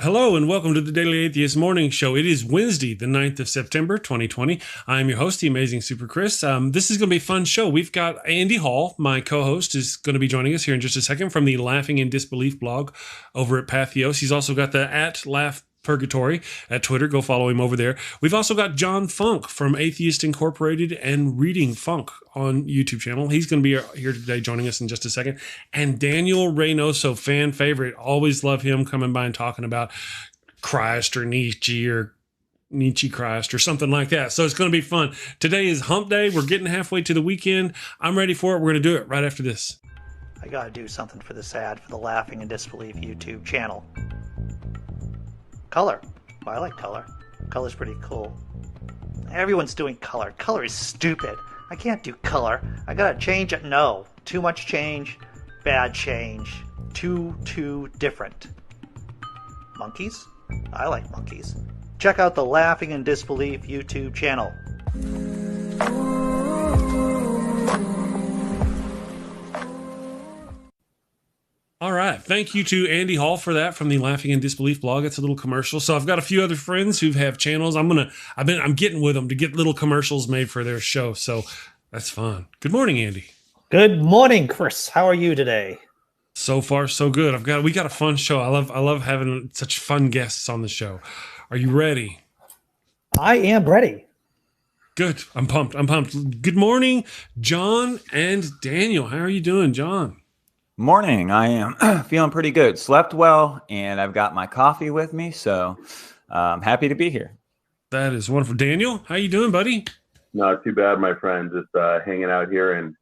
Hello and welcome to the Daily Atheist Morning Show. It is Wednesday, the 9th of September, 2020. I'm your host, the amazing Super Chris. This is going to be a fun show. We've got Andy Hall, my co-host, is going to be joining us here in just a second from the Laughing in Disbelief blog over at Pathos. He's also got the @Laugh Purgatory at Twitter. Go follow him over there. We've also got John Funk from Atheist Incorporated and Reading Funk on YouTube channel. He's going to be here today joining us in just a second. And Daniel Reynoso, fan favorite. Always love him coming by and talking about Christ or Nietzsche Christ or something like that. So it's going to be fun. Today is hump day. We're getting halfway to the weekend. I'm ready for it. We're going to do it right after this. I got to do something for this ad for the Laughing in Disbelief YouTube channel. Color. Well, I like color. Color's pretty cool. Everyone's doing color. Color is stupid. I can't do color. I gotta change it. No. Too much change. Bad change. Too different. Monkeys? I like monkeys. Check out the Laughing in Disbelief YouTube channel. All right. Thank you to Andy Hall for that from the Laughing in Disbelief blog. It's a little commercial. So I've got a few other friends who have channels. I'm getting with them to get little commercials made for their show. So that's fun. Good morning, Andy. Good morning, Chris. How are you today? So far, so good. We got a fun show. I love having such fun guests on the show. Are you ready? I am ready. Good. I'm pumped. Good morning, John and Daniel. How are you doing, John? Morning. I am feeling pretty good. Slept well, and I've got my coffee with me, so I'm happy to be here. That is wonderful. Daniel, how you doing, buddy? Not too bad, my friend. Just hanging out here in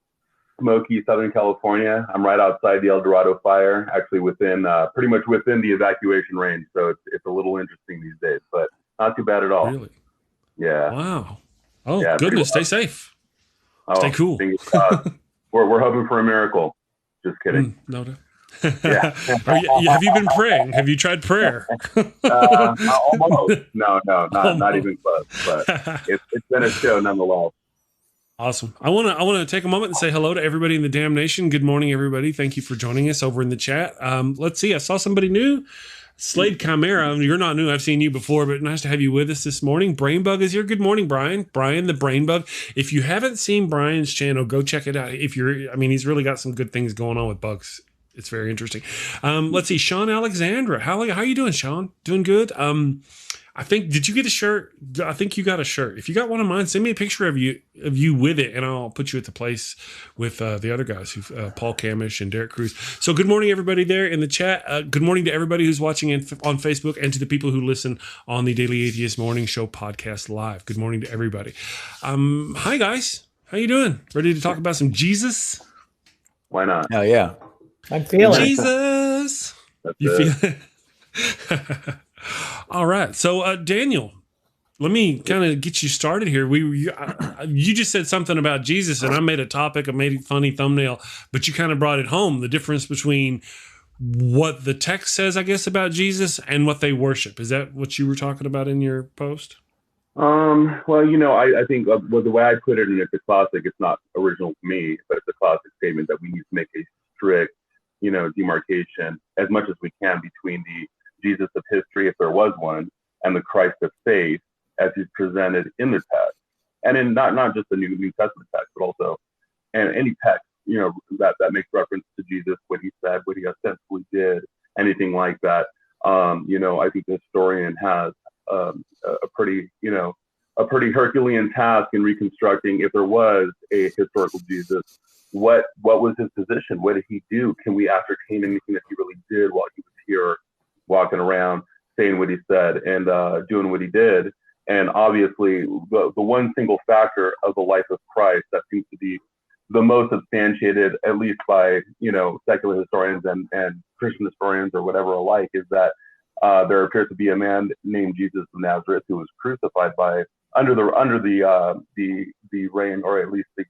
smoky Southern California. I'm right outside the El Dorado fire, actually pretty much within the evacuation range. So it's a little interesting these days, but not too bad at all. Really? Yeah. Wow. Oh, yeah, goodness. Stay safe. Stay cool. We're hoping for a miracle. Just kidding. No. Yeah. Have you been praying? Have you tried prayer? Almost. No, not even close. But it's been a show nonetheless. Awesome. I want to take a moment and say hello to everybody in the damn nation. Good morning, everybody. Thank you for joining us over in the chat. Let's see. I saw somebody new. Slade Chimera, you're not new. I've seen you before, but nice to have you with us this morning. Brainbug is here. Good morning, Brian. Brian the Brainbug. If you haven't seen Brian's channel, go check it out. He's really got some good things going on with bugs. It's very interesting. Let's see. Sean Alexandra. How are you doing, Sean? Doing good? Did you get a shirt? I think you got a shirt. If you got one of mine, send me a picture of you with it, and I'll put you at the place with the other guys, Paul Camish and Derek Cruz. So good morning, everybody there in the chat. Good morning to everybody who's watching on Facebook and to the people who listen on the Daily Atheist Morning Show podcast live. Good morning to everybody. Hi, guys. How you doing? Ready to talk about some Jesus? Why not? Oh, yeah. I'm feeling Jesus. You feel it? All right. So, Daniel, let me kind of get you started here. You just said something about Jesus, and I made a topic, I made a funny thumbnail, but you kind of brought it home, the difference between what the text says, I guess, about Jesus and what they worship. Is that what you were talking about in your post? Well, I think the way I put it, and it's a classic, it's not original to me, but it's a classic statement that we need to make a strict, demarcation as much as we can between the Jesus of history, if there was one, and the Christ of faith as he's presented in the text, and in not just the New Testament text, but also and any text that makes reference to Jesus, what he said, what he ostensibly did, anything like that. I think the historian has a pretty Herculean task in reconstructing, if there was a historical Jesus, what was his position? What did he do? Can we ascertain anything that he really did while he was here, walking around, saying what he said, and doing what he did? And obviously, the one single factor of the life of Christ that seems to be the most substantiated, at least by secular historians and Christian historians or whatever alike, is that there appears to be a man named Jesus of Nazareth who was crucified under the reign, or at least the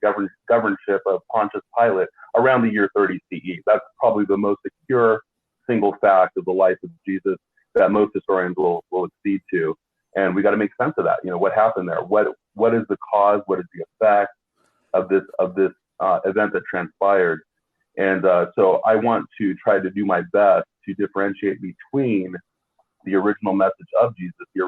governorship of Pontius Pilate around the year 30 CE. That's probably the most secure single fact of the life of Jesus that most historians will accede to, and we got to make sense of that. What happened there? What is the cause? What is the effect of this event that transpired? And so I want to try to do my best to differentiate between the original message of Jesus, the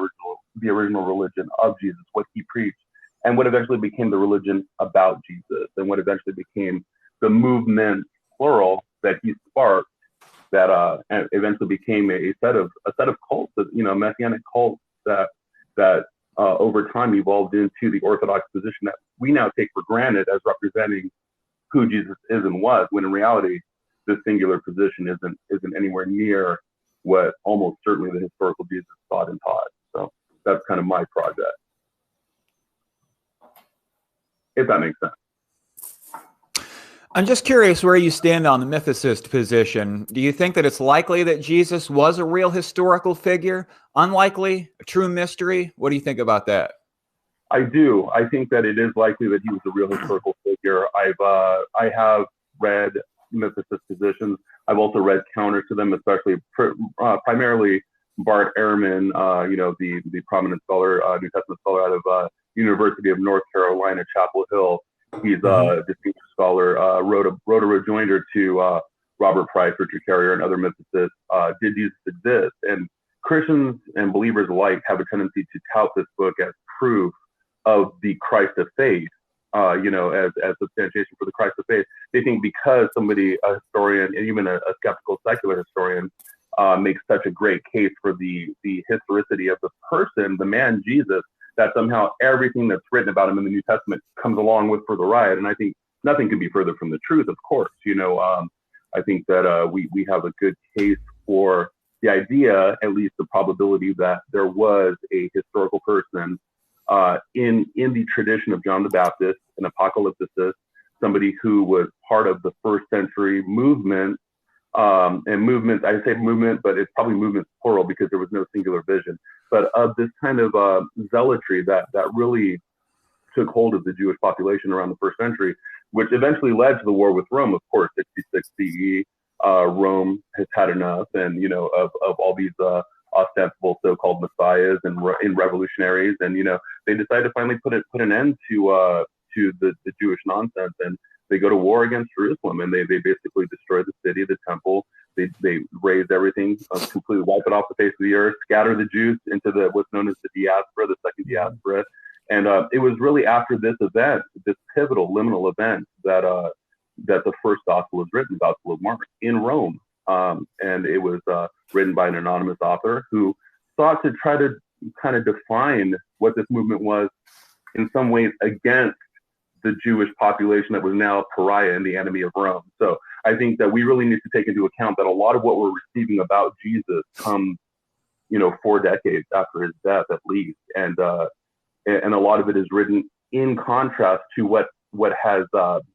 original religion of Jesus, what he preached, and what eventually became the religion about Jesus, and what eventually became the movement, plural, that he sparked, that and eventually became a set of cults, messianic cults that over time evolved into the Orthodox position that we now take for granted as representing who Jesus is and was, when in reality, this singular position isn't anywhere near what almost certainly the historical Jesus thought and taught. So that's kind of my project, if that makes sense. I'm just curious where you stand on the mythicist position. Do you think that it's likely that Jesus was a real historical figure? Unlikely? A true mystery? What do you think about that? I do. I think that it is likely that he was a real historical figure. I have read mythicist positions. I've also read counters to them, especially primarily Bart Ehrman, the prominent scholar, New Testament scholar out of University of North Carolina, Chapel Hill. He's a distinguished scholar, wrote a rejoinder to Robert Price, Richard Carrier, and other mythicists. Did Jesus exist? And Christians and believers alike have a tendency to tout this book as proof of the Christ of faith, as substantiation for the Christ of faith. They think because somebody, a historian, and even a skeptical secular historian, makes such a great case for the historicity of the person, the man Jesus, that somehow everything that's written about him in the New Testament comes along with for the ride. And I think nothing can be further from the truth, of course. I think that we have a good case for the idea, at least the probability, that there was a historical person in the tradition of John the Baptist, an apocalypticist, somebody who was part of the first century movement. And movement, I say movement, but it's probably movement plural because there was no singular vision, but of this kind of zealotry that really took hold of the Jewish population around the first century, which eventually led to the war with Rome. Of course, 66 CE, Rome has had enough, and of all these ostensible so-called messiahs and revolutionaries, and they decided to finally put an end to the Jewish nonsense, and they go to war against Jerusalem, and they basically destroy the city, the temple. They raze everything, completely wipe it off the face of the earth, scatter the Jews into what's known as the diaspora, the second diaspora. And it was really after this event, this pivotal liminal event, that the first gospel was written, Gospel of Mark, in Rome. And it was written by an anonymous author who sought to try to kind of define what this movement was in some ways against the Jewish population that was now a pariah and the enemy of Rome. So I think that we really need to take into account that a lot of what we're receiving about Jesus comes, 4 decades after his death at least, and a lot of it is written in contrast to what has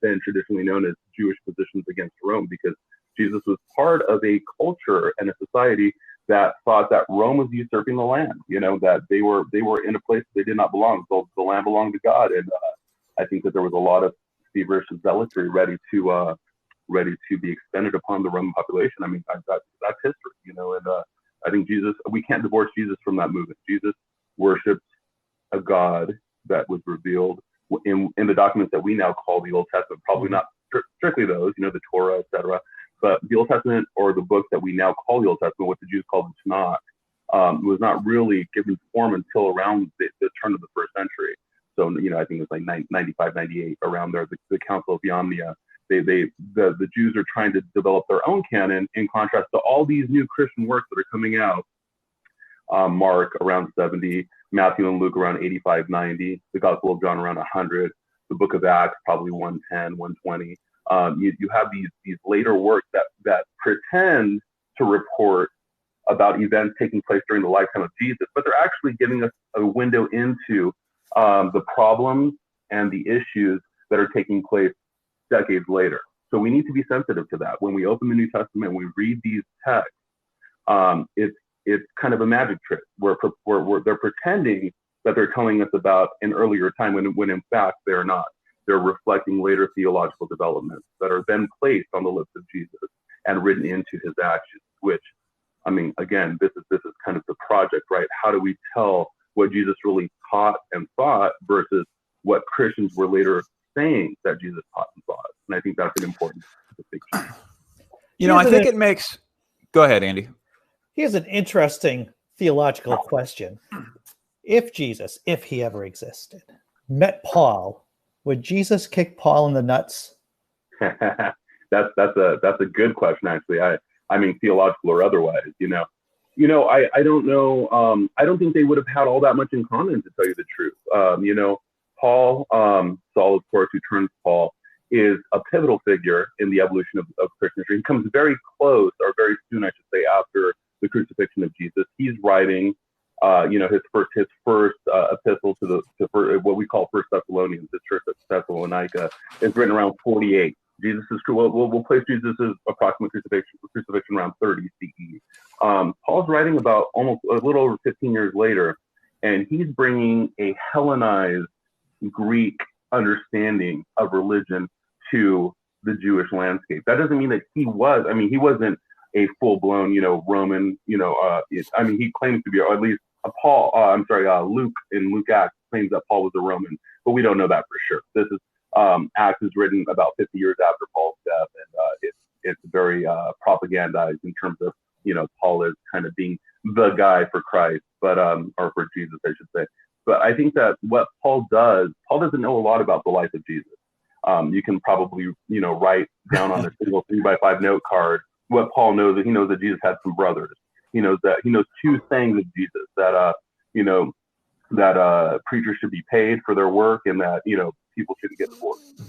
been traditionally known as Jewish positions against Rome, because Jesus was part of a culture and a society that thought that Rome was usurping the land, that they were in a place they did not belong. So the land belonged to God, and I think that there was a lot of feverish zealotry ready to be expended upon the Roman population. I mean, that's history, and I think we can't divorce Jesus from that movement. Jesus worships a God that was revealed in the documents that we now call the Old Testament, probably not strictly those, the Torah, etc., but the Old Testament, or the books that we now call the Old Testament, what the Jews called the Tanakh, was not really given form until around the turn of the first century. So, I think it's like 95, 98, around there, the Council of Yamnia. The Jews are trying to develop their own canon in contrast to all these new Christian works that are coming out. Mark around 70, Matthew and Luke around 85, 90, the Gospel of John around 100, the Book of Acts probably 110, 120. You have these later works that pretend to report about events taking place during the lifetime of Jesus, but they're actually giving us a window into the problems and the issues that are taking place decades later. So we need to be sensitive to that. When we open the New Testament, we read these texts, it's kind of a magic trick where they're pretending that they're telling us about an earlier time when in fact they're not. They're reflecting later theological developments that are then placed on the lips of Jesus and written into his actions, which, I mean, again, this is kind of the project, right? How do we tell what Jesus really taught and thought versus what Christians were later saying that Jesus taught and thought? And I think that's an important distinction. I think it makes... Go ahead, Andy. Here's an interesting theological question. If Jesus, if he ever existed, met Paul, would Jesus kick Paul in the nuts? That's a good question, actually. I mean, theological or otherwise, I don't know. I don't think they would have had all that much in common, to tell you the truth. Paul, Saul, of course, who turns Paul, is a pivotal figure in the evolution of Christian history. He comes very close, or very soon, I should say, after the crucifixion of Jesus. He's writing, his first epistle to what we call First Thessalonians, the Church of Thessalonica, is written around 48. We'll place Jesus' approximate crucifixion around 30 CE. Paul's writing about almost a little over 15 years later, and he's bringing a Hellenized Greek understanding of religion to the Jewish landscape. That doesn't mean that he wasn't a full-blown, Roman, he claims to be, or at least Luke in Luke Acts claims that Paul was a Roman, but we don't know that for sure. This is Acts is written about 50 years after Paul's death, and it's very propagandized in terms of, Paul is kind of being the guy for Christ, but or for Jesus, I should say. But I think that what Paul doesn't know a lot about the life of Jesus. You can probably, write down on a single 3x5 note card what Paul knows. That he knows that Jesus had some brothers. He knows two sayings of Jesus, that preachers should be paid for their work, and that people shouldn't get divorced.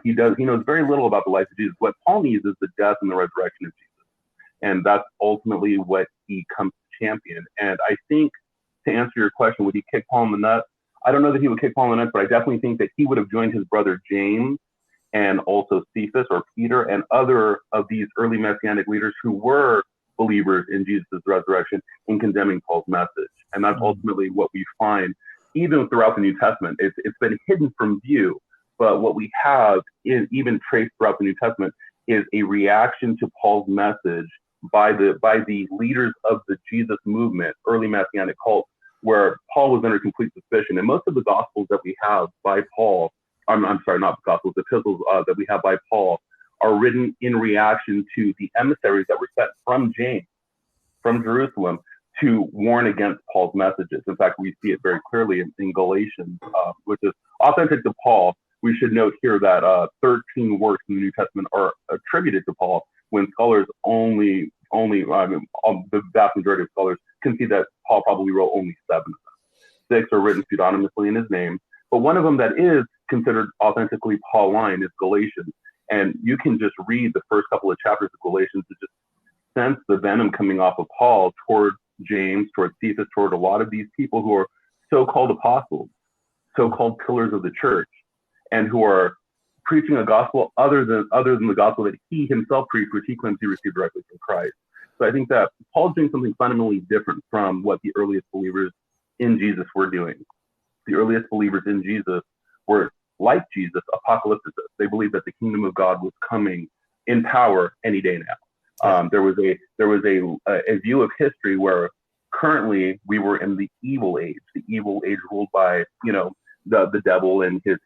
He knows very little about the life of Jesus. What Paul needs is the death and the resurrection of Jesus, and that's ultimately what he comes to champion. And I think, to answer your question, would he kick Paul in the nuts? I don't know that he would kick Paul in the nuts, but I definitely think that he would have joined his brother James and also Cephas or Peter and other of these early messianic leaders who were believers in Jesus' resurrection in condemning Paul's message. And that's ultimately what we find even throughout the New Testament. It's been hidden from view, but what we have is even traced throughout the New Testament is a reaction to Paul's message by the leaders of the Jesus movement, early messianic cult, where Paul was under complete suspicion. And most of the gospels that we have by Paul, I'm sorry, not the gospels, the epistles that we have by Paul are written in reaction to the emissaries that were sent from James, from Jerusalem, to warn against Paul's messages. In fact, we see it very clearly in Galatians, which is authentic to Paul. We should note here that 13 works in the New Testament are attributed to Paul, when scholars the vast majority of scholars concede that Paul probably wrote only 7 of them. 6 are written pseudonymously in his name, but one of them that is considered authentically Pauline is Galatians. And you can just read the first couple of chapters of Galatians to just sense the venom coming off of Paul toward James, toward Cephas, toward a lot of these people who are so-called apostles, so-called pillars of the church, and who are preaching a gospel other than the gospel that he himself preached, which he claims he received directly from Christ. So I think that Paul's doing something fundamentally different from what the earliest believers in Jesus were doing. The earliest believers in Jesus were, like Jesus, apocalypticists. They believed that the kingdom of God was coming in power any day now. There was a view of history where currently we were in the evil age ruled by the devil and his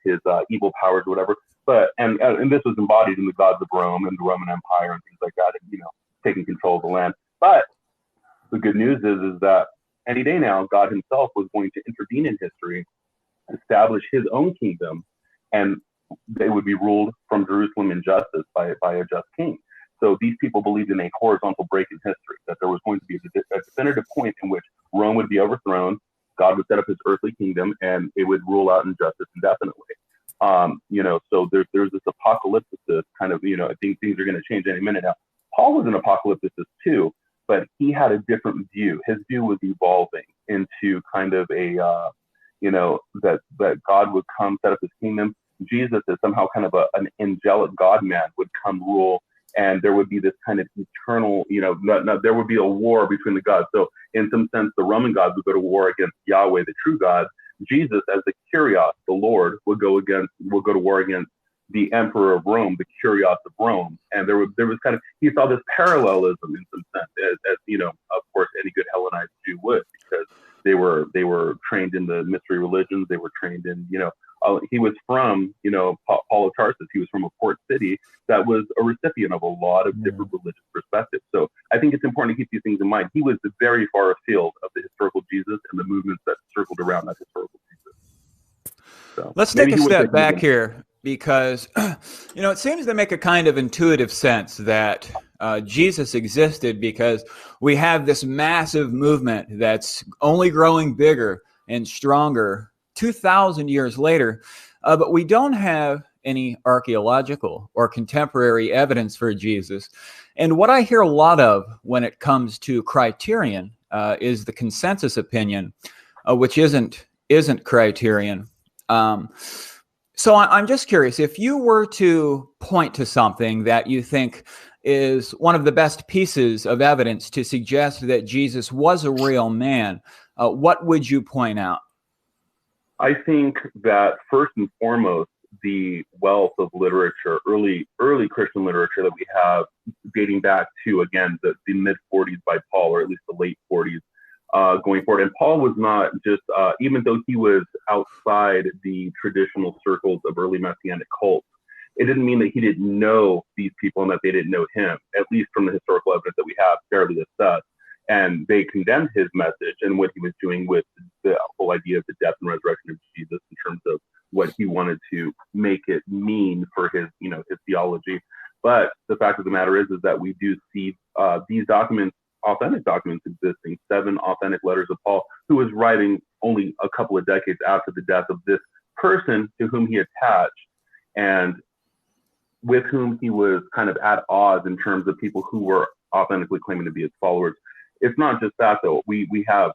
evil powers or whatever. But and this was embodied in the gods of Rome and the Roman Empire and things like that, and taking control of the land. But the good news is that any day now, God himself was going to intervene in history, establish his own kingdom, and they would be ruled from Jerusalem in justice by a just king. So these people believed in a horizontal break in history, that there was going to be a definitive point in which Rome would be overthrown, God would set up his earthly kingdom, and it would rule out injustice indefinitely. So there's this apocalypticist kind of, I think things are going to change any minute now. Paul was an apocalypticist too, but he had a different view. His view was evolving into kind of a, that God would come set up his kingdom. Jesus as somehow kind of an angelic God-man would come rule, and there would be this kind of eternal, there would be a war between the gods. So in some sense, the Roman gods would go to war against Yahweh, the true God. Jesus, as the Kyrios, the Lord, would go to war against the Emperor of Rome, the Kyrios of Rome. And there was kind of, he saw this parallelism in some sense, as of course, any good Hellenized Jew would, because they were trained in the mystery religions. They were trained in, He was from, Paul of Tarsus. He was from a port city that was a recipient of a lot of different religious perspectives. So I think it's important to keep these things in mind. He was very far afield of the historical Jesus and the movements that circled around that historical Jesus. So let's take a step back here, because, it seems to make a kind of intuitive sense that Jesus existed because we have this massive movement that's only growing bigger and stronger 2,000 years later, but we don't have any archaeological or contemporary evidence for Jesus. And what I hear a lot of when it comes to criterion is the consensus opinion, which isn't criterion. So I'm just curious, if you were to point to something that you think is one of the best pieces of evidence to suggest that Jesus was a real man, what would you point out? I think that first and foremost, the wealth of literature, early Christian literature that we have, dating back to, again, the mid 40s by Paul, or at least the late 40s, going forward. And Paul was not just, even though he was outside the traditional circles of early Messianic cults, it didn't mean that he didn't know these people and that they didn't know him, at least from the historical evidence that we have fairly assessed. And they condemned his message and what he was doing with the whole idea of the death and resurrection of Jesus in terms of what he wanted to make it mean for his, his theology. But the fact of the matter is that we do see these documents, authentic documents existing, 7 authentic letters of Paul, who was writing only a couple of decades after the death of this person to whom he attached and with whom he was kind of at odds in terms of people who were authentically claiming to be his followers. It's not just that, though. We have,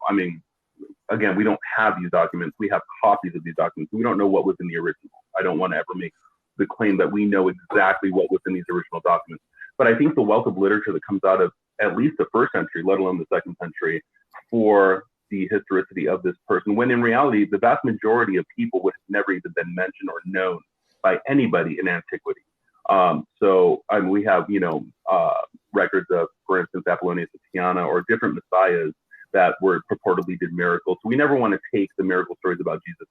again, we don't have these documents. We have copies of these documents. We don't know what was in the original. I don't want to ever make the claim that we know exactly what was in these original documents. But I think the wealth of literature that comes out of at least the first century, let alone the second century, for the historicity of this person, when in reality, the vast majority of people would have never even been mentioned or known by anybody in antiquity. We have, records of, for instance, Apollonius of Tyana or different messiahs that were purportedly did miracles. So we never want to take the miracle stories about Jesus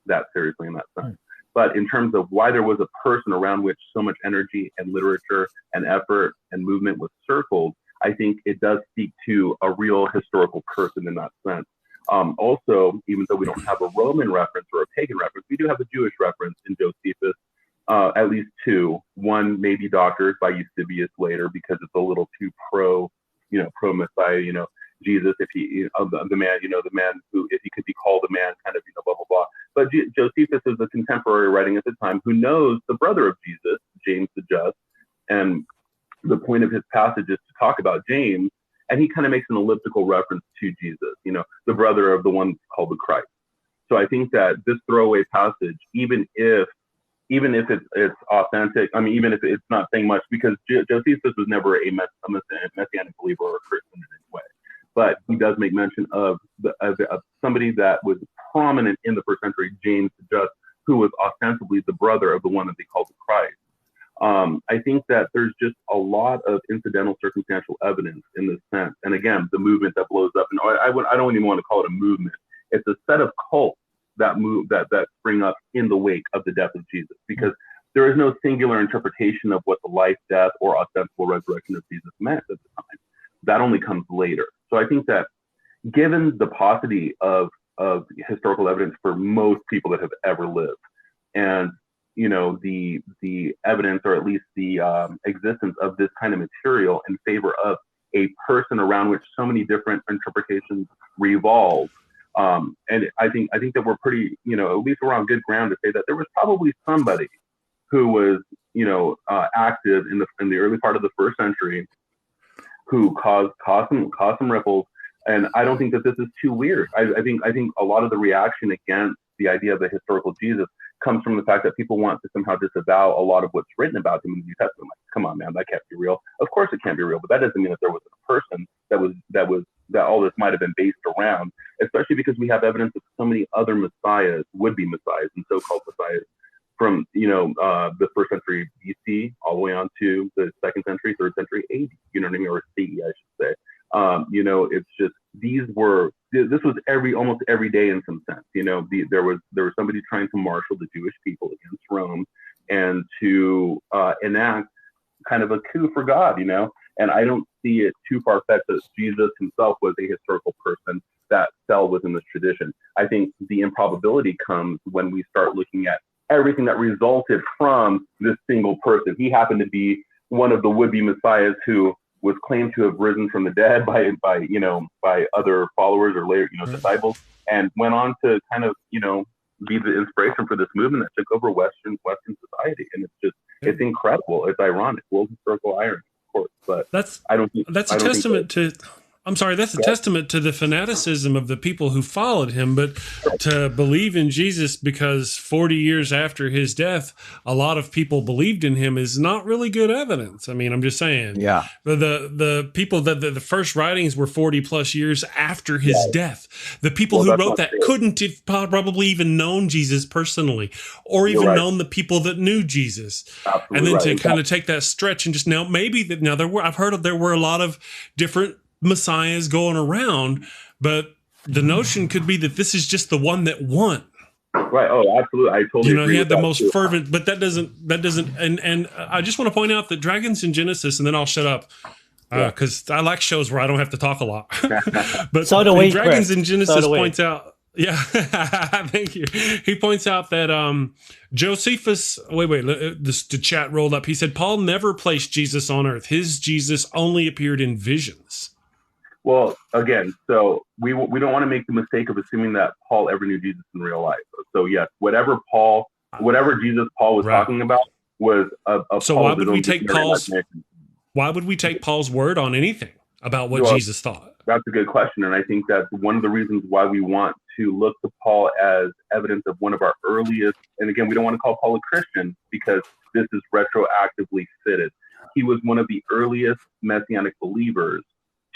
that seriously in that sense. But in terms of why there was a person around which so much energy and literature and effort and movement was circled, I think it does speak to a real historical person in that sense. Also, even though we don't have a Roman reference or a pagan reference, we do have a Jewish reference in Josephus. At least 2. One may be doctored by Eusebius later because it's a little too pro Messiah, Jesus, if he, the man who, if he could be called a man, kind of, blah, blah, blah. But Josephus is a contemporary writing at the time who knows the brother of Jesus, James the Just, and the point of his passage is to talk about James, and he kind of makes an elliptical reference to Jesus, the brother of the one called the Christ. So I think that this throwaway passage, even if it's authentic, even if it's not saying much, because Josephus was never a messianic believer or a Christian in any way, but he does make mention of somebody that was prominent in the first century, James the Just, who was ostensibly the brother of the one that they called the Christ. I think that there's just a lot of incidental circumstantial evidence in this sense. And again, the movement that blows up, and I don't even want to call it a movement. It's a set of cults that spring up in the wake of the death of Jesus, because there is no singular interpretation of what the life, death, or ostensible resurrection of Jesus meant at the time. That only comes later. So I think that given the paucity of historical evidence for most people that have ever lived, and the evidence, or at least the existence of this kind of material in favor of a person around which so many different interpretations revolve, and I think that we're pretty, at least we're on good ground to say that there was probably somebody who was, active in the early part of the first century who caused some ripples. And I don't think that this is too weird. I think a lot of the reaction against the idea of the historical Jesus comes from the fact that people want to somehow disavow a lot of what's written about him in the New Testament. Like, come on, man, that can't be real. Of course it can't be real, but that doesn't mean that there wasn't a person that all this might have been based around, especially because we have evidence of so many other messiahs, would-be messiahs and so-called messiahs from, the first century BC all the way on to the second century, third century AD, or CE, I should say. It's just, this was almost every day in some sense. There was somebody trying to marshal the Jewish people against Rome and to enact kind of a coup for God, and I don't see it too far-fetched that Jesus himself was a historical person that fell within this tradition. I think the improbability comes when we start looking at everything that resulted from this single person. He happened to be one of the would-be messiahs who was claimed to have risen from the dead by other followers or later, disciples, and went on to kind of, be the inspiration for this movement that took over Western society. And it's incredible. It's ironic. World historical irony, of course. But that's a testament to the fanaticism of the people who followed him. But to believe in Jesus because 40 years after his death, a lot of people believed in him is not really good evidence. I mean, I'm just saying. Yeah. The people that the first writings were 40 plus years after his death. The people who wrote that couldn't have probably even known Jesus personally, or even known the people that knew Jesus. Absolutely. And then to kind of take that stretch and just I've heard there were a lot of different messiahs going around, but the notion could be that this is just the one that won. Right. Oh, absolutely. I totally agree. He had the most fervent, but that doesn't, and I just want to point out that Dragons in Genesis, and then I'll shut up, because I like shows where I don't have to talk a lot. But so do we, Dragons Chris. in Genesis points out, thank you. He points out that Josephus, the chat rolled up. He said, Paul never placed Jesus on earth. His Jesus only appeared in visions. Well, again, so we don't want to make the mistake of assuming that Paul ever knew Jesus in real life. So yes, whatever Jesus Paul was talking about was a so why would we take Paul's word on anything about what Jesus thought? That's a good question, and I think that's one of the reasons why we want to look to Paul as evidence of one of our earliest. And again, we don't want to call Paul a Christian because this is retroactively fitted. He was one of the earliest messianic believers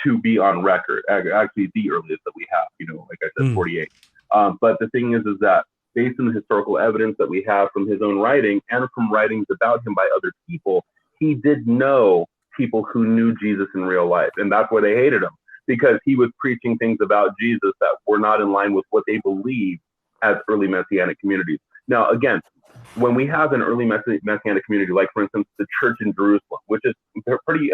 to be on record, actually the earliest that we have, like I said, 48. But the thing is that based on the historical evidence that we have from his own writing and from writings about him by other people, he did know people who knew Jesus in real life. And that's why they hated him, because he was preaching things about Jesus that were not in line with what they believed as early messianic communities. Now, again, when we have an early messianic community, like, for instance, the church in Jerusalem, which is pretty,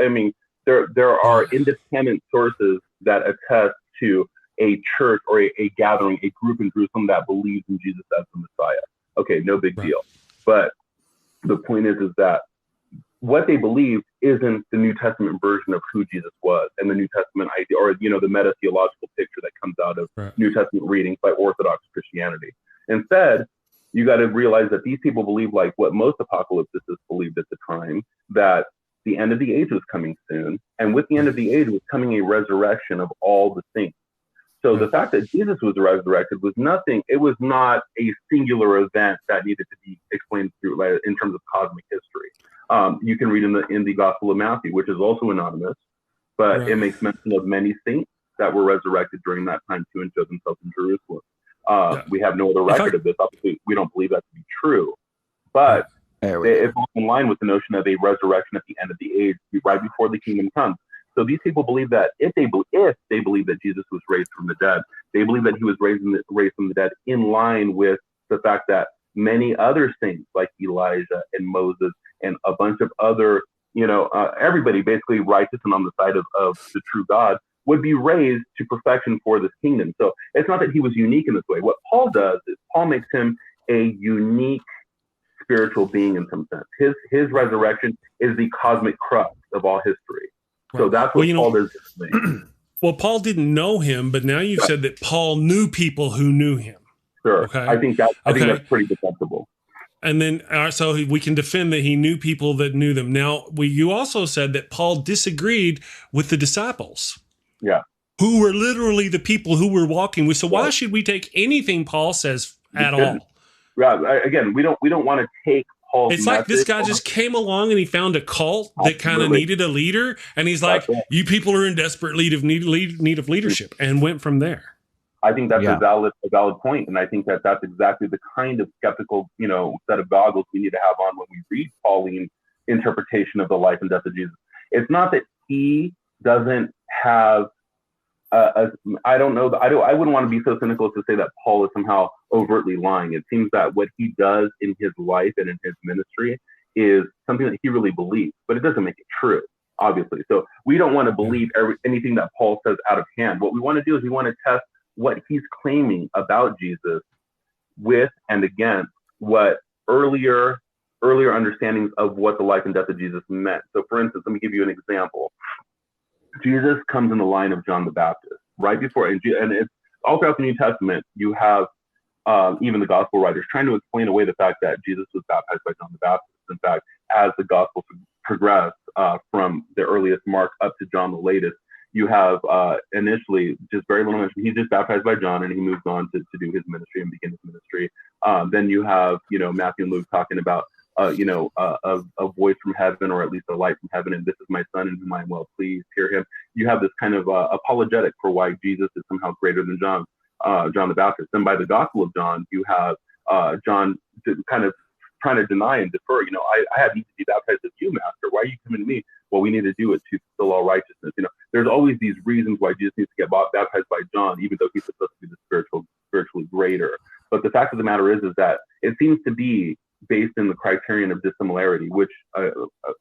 there are independent sources that attest to a church or a gathering, a group in Jerusalem that believes in Jesus as the Messiah. Okay, no big deal. But the point is that what they believe isn't the New Testament version of who Jesus was and the New Testament idea, or, the meta-theological picture that comes out of New Testament readings by Orthodox Christianity. Instead, you got to realize that these people believe, like what most apocalypticists believed at the time, that the end of the age was coming soon. And with the end of the age was coming a resurrection of all the saints. So the fact that Jesus was resurrected was nothing. It was not a singular event that needed to be explained through in terms of cosmic history. You can read in the Gospel of Matthew, which is also anonymous, but it makes mention of many saints that were resurrected during that time too and showed themselves in Jerusalem. We have no other record of this. Obviously, we don't believe that to be true, but it's in line with the notion of a resurrection at the end of the age, right before the kingdom comes. So these people believe that if they believe that Jesus was raised from the dead, they believe that he was raised from the dead in line with the fact that many other saints like Elijah and Moses and a bunch of other, everybody basically righteous and on the side of the true God would be raised to perfection for this kingdom. So it's not that he was unique in this way. What Paul does is Paul makes him a unique spiritual being in some sense. His resurrection is the cosmic crux of all history. So that's what Paul does. Well, Paul didn't know him, but now you've said that Paul knew people who knew him. Sure. Okay. I think that's pretty defensible. And then, so we can defend that he knew people that knew them. Now, you also said that Paul disagreed with the disciples. Yeah. Who were literally the people who were walking with. So why should we take anything Paul says at all? Yeah. Again, we don't want to take Paul's It's like this guy just came along and he found a cult that kind of needed a leader, and he's like, "You people are in desperate need of leadership," and went from there. I think that's a valid point, and I think that that's exactly the kind of skeptical, set of goggles we need to have on when we read Pauline interpretation of the life and death of Jesus. It's not that he doesn't have I don't know. I wouldn't want to be so cynical to say that Paul is somehow overtly lying. It seems that what he does in his life and in his ministry is something that he really believes, but it doesn't make it true, obviously. So we don't want to believe anything that Paul says out of hand. What we want to do is we want to test what he's claiming about Jesus with and against what earlier understandings of what the life and death of Jesus meant. So for instance, let me give you an example. Jesus comes in the line of John the Baptist right before, and it's all throughout the New Testament. You have even the gospel writers trying to explain away the fact that Jesus was baptized by John the Baptist. In fact, as the gospel progressed from the earliest Mark up to John the latest, you have initially just very little mention. He's just baptized by John, and he moves on to do his ministry and begin his ministry. Then you have Matthew and Luke talking about a voice from heaven, or at least a light from heaven, and this is my son in whom I am well pleased, hear him. You have this kind of apologetic for why Jesus is somehow greater than John the Baptist. Then by the Gospel of John, you have John kind of trying to deny and defer. I have need to be baptized with you, Master. Why are you coming to me? Well, we need to do it to fulfill all righteousness. There's always these reasons why Jesus needs to get baptized by John, even though he's supposed to be the spiritually greater. But the fact of the matter is that it seems to be based in the criterion of dissimilarity, which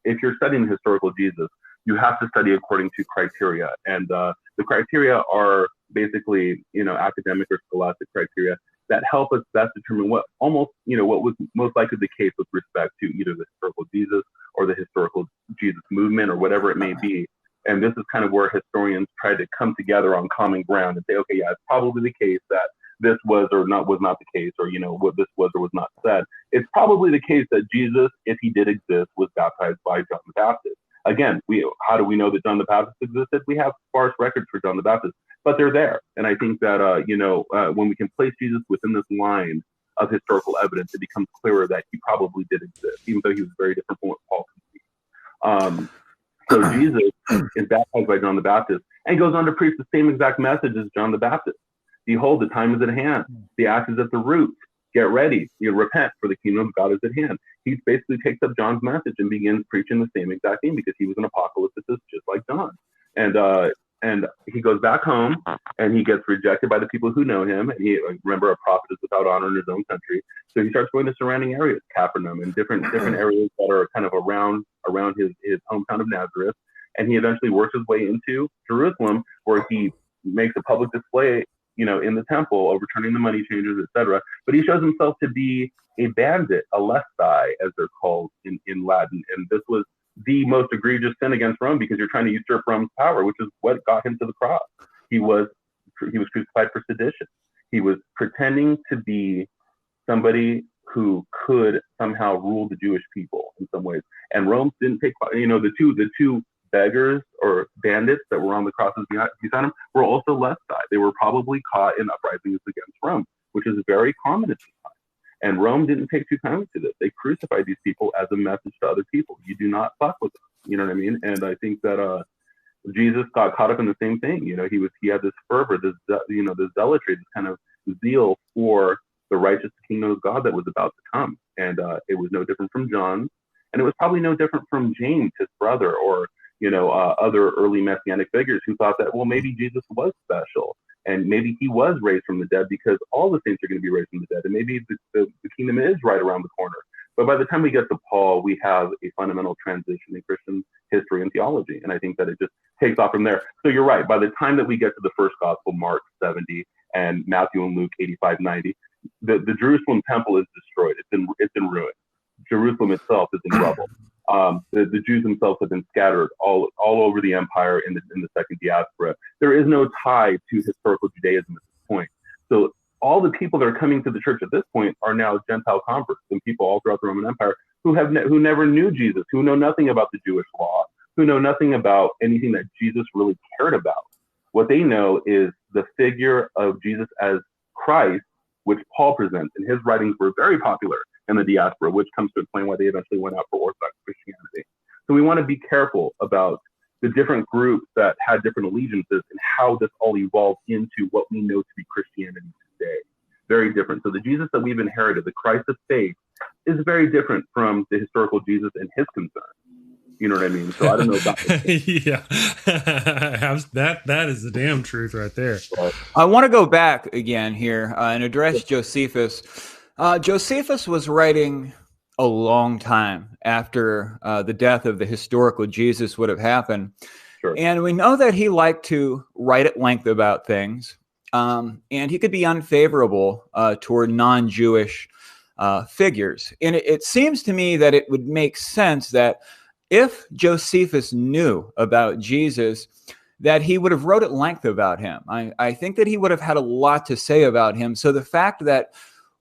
if you're studying historical Jesus, you have to study according to criteria. And the criteria are basically, academic or scholastic criteria that help us best determine what was most likely the case with respect to either the historical Jesus or the historical Jesus movement or whatever it may be. And this is kind of where historians try to come together on common ground and say, okay, yeah, it's probably the case that this was not the case, or what this was or was not said. It's probably the case that Jesus, if he did exist, was baptized by John the Baptist. Again, how do we know that John the Baptist existed? We have sparse records for John the Baptist, but they're there. And I think that when we can place Jesus within this line of historical evidence, it becomes clearer that he probably did exist, even though he was very different from what Paul conceived. So Jesus is baptized by John the Baptist and goes on to preach the same exact message as John the Baptist. Behold, the time is at hand. The axe is at the root. Get ready. You repent, for the kingdom of God is at hand. He basically takes up John's message and begins preaching the same exact thing because he was an apocalypticist just like John. And he goes back home and he gets rejected by the people who know him. And remember, a prophet is without honor in his own country. So he starts going to surrounding areas, Capernaum, and different areas that are kind of around his hometown of Nazareth. And he eventually works his way into Jerusalem, where he makes a public display in the temple, overturning the money changers, etc. But he shows himself to be a bandit, a lestai, as they're called in Latin. And this was the most egregious sin against Rome, because you're trying to usurp Rome's power, which is what got him to the cross. He was crucified for sedition. He was pretending to be somebody who could somehow rule the Jewish people in some ways. And Rome didn't take, the two beggars or bandits that were on the crosses beside him were also lestai. They were probably caught in uprisings against Rome, which is very common at this time. And Rome didn't take too kindly to this. They crucified these people as a message to other people. You do not fuck with them. You know what I mean? And I think that Jesus got caught up in the same thing. He had this fervor, this zealotry, this kind of zeal for the righteous kingdom of God that was about to come. And it was no different from John, and it was probably no different from James, his brother, or other early messianic figures who thought that, well, maybe Jesus was special, and maybe he was raised from the dead because all the saints are going to be raised from the dead, and maybe the kingdom is right around the corner. But by the time we get to Paul, we have a fundamental transition in Christian history and theology, and I think that it just takes off from there. So you're right. By the time that we get to the first gospel, Mark 70, and Matthew and Luke 85, 90, the Jerusalem temple is destroyed. It's in ruin. Jerusalem itself is in rubble. The Jews themselves have been scattered all over the empire in the second diaspora. There is no tie to historical Judaism at this point. So all the people that are coming to the church at this point are now Gentile converts and people all throughout the Roman Empire who never knew Jesus, who know nothing about the Jewish law, who know nothing about anything that Jesus really cared about. What they know is the figure of Jesus as Christ, which Paul presents, and his writings were very popular in the diaspora, which comes to explain why they eventually went out for Orthodox Christianity. So we want to be careful about the different groups that had different allegiances and how this all evolved into what we know to be Christianity today. Very different. So the Jesus that we've inherited, the Christ of faith, is very different from the historical Jesus and his concern. You know what I mean? So I don't know about yeah, that is the damn truth right there. I want to go back again here and address Josephus. Josephus was writing a long time after the death of the historical Jesus would have happened. Sure. And we know that he liked to write at length about things. And he could be unfavorable toward non-Jewish figures. And it seems to me that it would make sense that if Josephus knew about Jesus, that he would have wrote at length about him. I think that he would have had a lot to say about him. So the fact that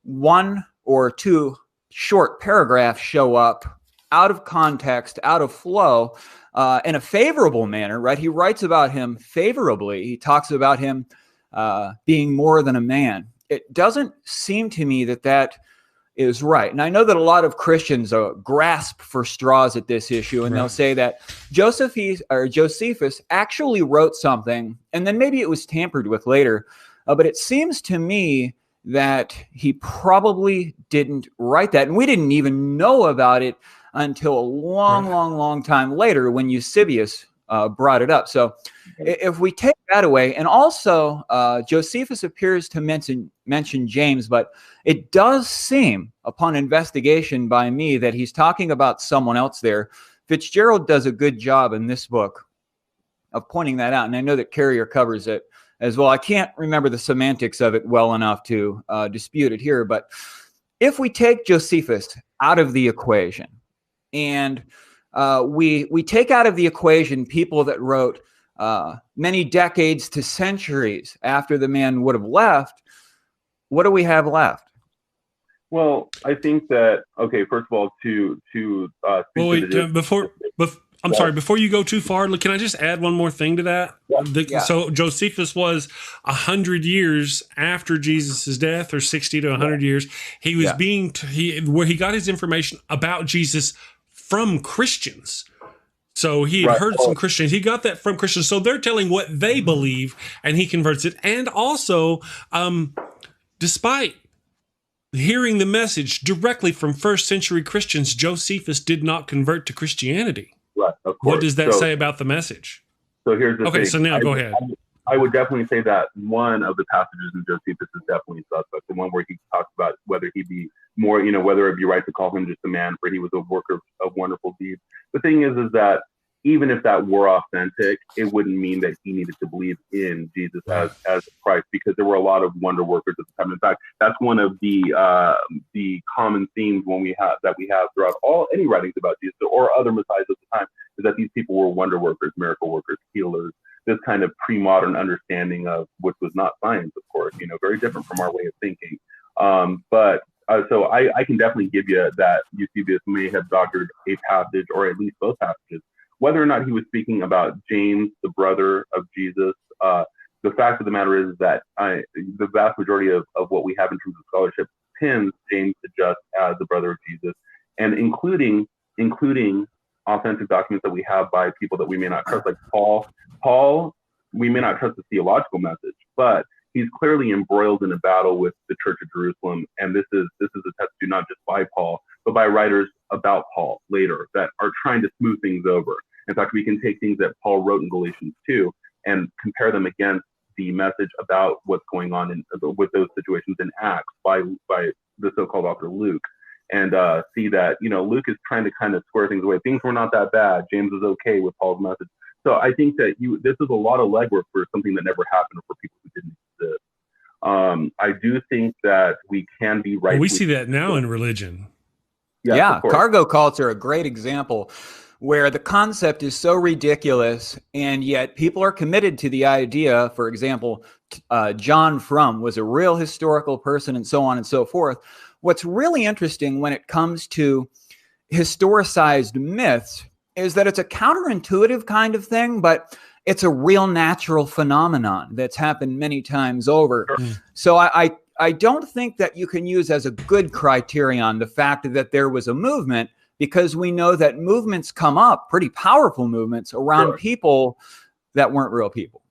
one or two short paragraphs show up out of context, out of flow, in a favorable manner, right? He writes about him favorably. He talks about him being more than a man. It doesn't seem to me that that is right. And I know that a lot of Christians grasp for straws at this issue, and they'll say that Josephus actually wrote something, and then maybe it was tampered with later. But it seems to me that he probably didn't write that. And we didn't even know about it until a long time later when Eusebius brought it up. So if we take that away, and also Josephus appears to mention James, but it does seem upon investigation by me that he's talking about someone else there. Fitzgerald does a good job in this book of pointing that out. And I know that Carrier covers it as well. I can't remember the semantics of it well enough to dispute it here. But if we take Josephus out of the equation, and we take out of the equation people that wrote many decades to centuries after the man would have left, what do we have left? Well, I think that, okay, first of all, before you go too far, can I just add one more thing to that? Yeah. So Josephus was 100 years after Jesus' death, or 60 to 100 years. He was where he got his information about Jesus from Christians. So he had heard some Christians. He got that from Christians. So they're telling what they believe, and he converts it. And also, despite hearing the message directly from first century Christians, Josephus did not convert to Christianity. Right, of course. What does that say about the message? So here's the thing. So now go ahead. I would definitely say that one of the passages in Josephus is definitely suspect. The one where he talks about whether he be more, whether it be right to call him just a man, for he was a worker of wonderful deeds. The thing is that even if that were authentic, it wouldn't mean that he needed to believe in Jesus as Christ, because there were a lot of wonder workers at the time. In fact, that's one of the common themes we have throughout any writings about Jesus or other messiahs at the time, is that these people were wonder workers, miracle workers, healers. This kind of pre-modern understanding of, which was not science, of course, very different from our way of thinking. So I can definitely give you that Eusebius may have doctored a passage, or at least both passages. Whether or not he was speaking about James, the brother of Jesus, the fact of the matter is that the vast majority of what we have in terms of scholarship pins James to just as the brother of Jesus, and including authentic documents that we have by people that we may not trust, like Paul. Paul, we may not trust the theological message, but he's clearly embroiled in a battle with the Church of Jerusalem, and this is attested to not just by Paul, but by writers about Paul later that are trying to smooth things over. In fact, we can take things that Paul wrote in Galatians 2 and compare them against the message about what's going on with those situations in Acts by the so-called author Luke, and see that Luke is trying to kind of square things away. Things were not that bad. James was okay with Paul's message. So I think that this is a lot of legwork for something that never happened, or for people who didn't exist. I do think that we can be right. Well, we see that now in religion. Yeah, cargo cults are a great example where the concept is so ridiculous, and yet people are committed to the idea. For example, John Frum was a real historical person, and so on and so forth. What's really interesting when it comes to historicized myths is that it's a counterintuitive kind of thing, but it's a real natural phenomenon that's happened many times over. Sure. So I don't think that you can use as a good criterion the fact that there was a movement, because we know that movements come up, pretty powerful movements, around people that weren't real people.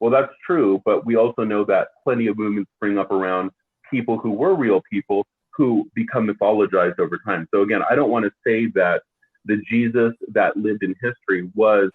Well, that's true, but we also know that plenty of movements spring up around people who were real people who become mythologized over time. So again, I don't want to say that the Jesus that lived in history was,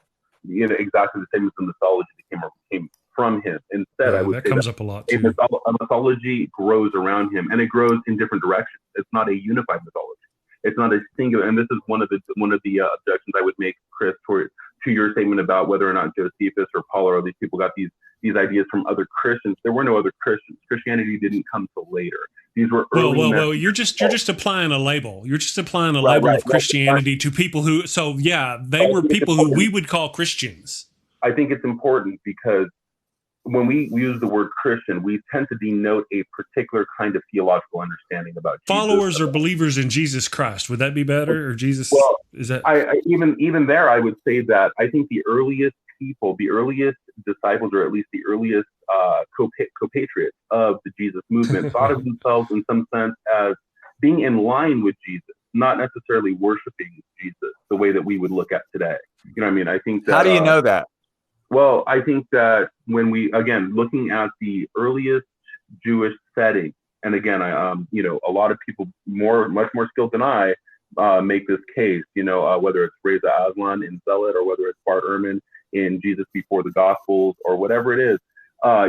exactly the same as the mythology that came from him. Instead, I would that say comes that up a lot too. a mythology grows around him, and it grows in different directions. It's not a unified mythology. It's not a singular. And this is one of the objections I would make, Chris, to your statement about whether or not Josephus or Paul or these people got these ideas from other Christians. There were no other Christians. Christianity didn't come till later. These were early. Well. You're just applying a label. You're just applying a label of Christianity to people who. So yeah, they were people who we would call Christians. I think it's important because when we use the word Christian, we tend to denote a particular kind of theological understanding about followers Jesus. or believers in Jesus Christ. Would that be better? Or Jesus? Well, is that even there? I would say that I think the earliest people, the earliest disciples, or at least the earliest co-patriots of the Jesus movement, thought of themselves in some sense as being in line with Jesus, not necessarily worshiping Jesus the way that we would look at today. You know what I mean? I think that. How do you know that? Well, I think that when we, again, looking at the earliest Jewish setting, and again, a lot of people much more skilled than I make this case, whether it's Reza Aslan in Zealot or whether it's Bart Ehrman in Jesus Before the Gospels or whatever it is,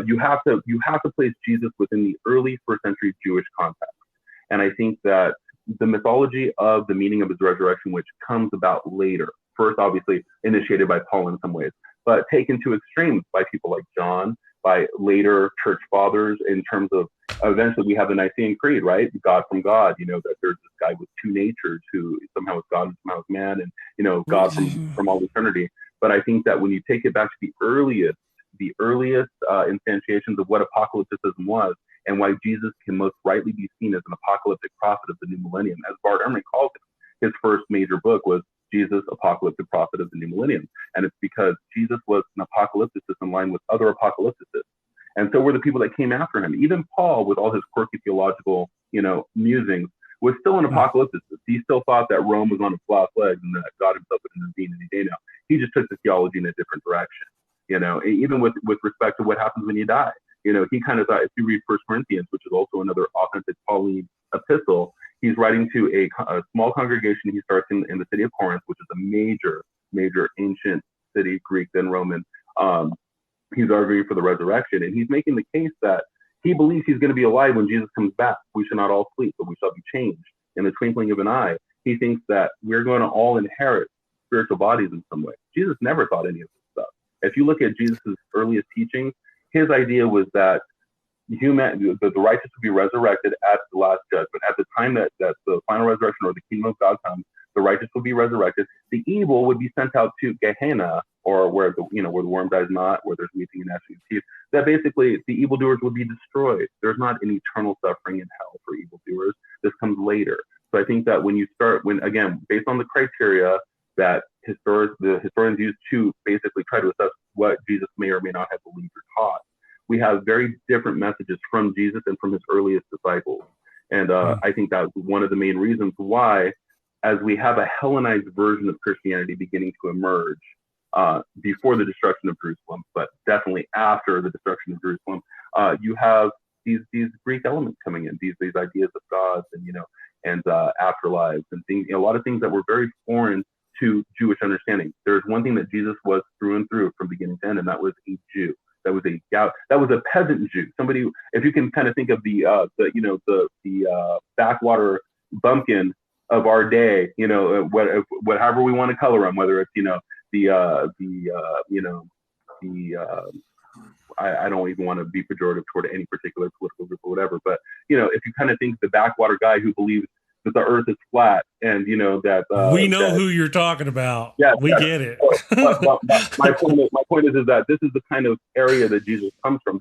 you have to place Jesus within the early first century Jewish context. And I think that the mythology of the meaning of his resurrection, which comes about later, first obviously initiated by Paul in some ways, but taken to extremes by people like John, by later church fathers, in terms of eventually we have the Nicene Creed, right? God from God, that there's this guy with two natures who somehow is God and somehow is man, and God from all eternity. But I think that when you take it back to the earliest instantiations of what apocalypticism was, and why Jesus can most rightly be seen as an apocalyptic prophet of the new millennium, as Bart Ehrman calls it. His first major book was Jesus, Apocalyptic Prophet of the New Millennium. And it's because Jesus was an apocalypticist in line with other apocalypticists. And so were the people that came after him. Even Paul, with all his quirky theological, musings, was still an apocalypticist. He still thought that Rome was on its last legs and that God himself would intervene any day now. He just took the theology in a different direction. Even with respect to what happens when you die. He kind of thought, if you read 1 Corinthians, which is also another authentic Pauline epistle, he's writing to a small congregation he starts in the city of Corinth, which is a major ancient city, Greek then Roman. He's arguing for the resurrection, and he's making the case that he believes he's going to be alive when Jesus comes back. We shall not all sleep, but we shall be changed in the twinkling of an eye. He thinks that we're going to all inherit spiritual bodies in some way. Jesus never thought any of this stuff. If you look at Jesus' earliest teachings, his idea was that the righteous would be resurrected at the last judgment. At the time that the final resurrection or the kingdom of God comes, the righteous will be resurrected. The evil would be sent out to Gehenna, or where the worm dies not, where there's weeping and gnashing of teeth. That basically the evildoers would be destroyed. There's not an eternal suffering in hell for evildoers. This comes later. So I think that again, based on the criteria that the historians use to basically try to assess what Jesus may or may not have believed or taught, we have very different messages from Jesus and from his earliest disciples. And I think that's one of the main reasons why, as we have a Hellenized version of Christianity beginning to emerge before the destruction of Jerusalem, but definitely after the destruction of Jerusalem, you have these Greek elements coming in, these ideas of gods and afterlives and things, a lot of things that were very foreign to Jewish understanding. There's one thing that Jesus was through and through from beginning to end, and that was a Jew. That was a peasant Jew. Somebody, if you can kind of think of the backwater bumpkin of our day, however we want to color them, whether it's I don't even want to be pejorative toward any particular political group or whatever, but if you kind of think the backwater guy who believes that the earth is flat and that we know who you're talking about. Yeah, we get it. but my point is that this is the kind of area that Jesus comes from.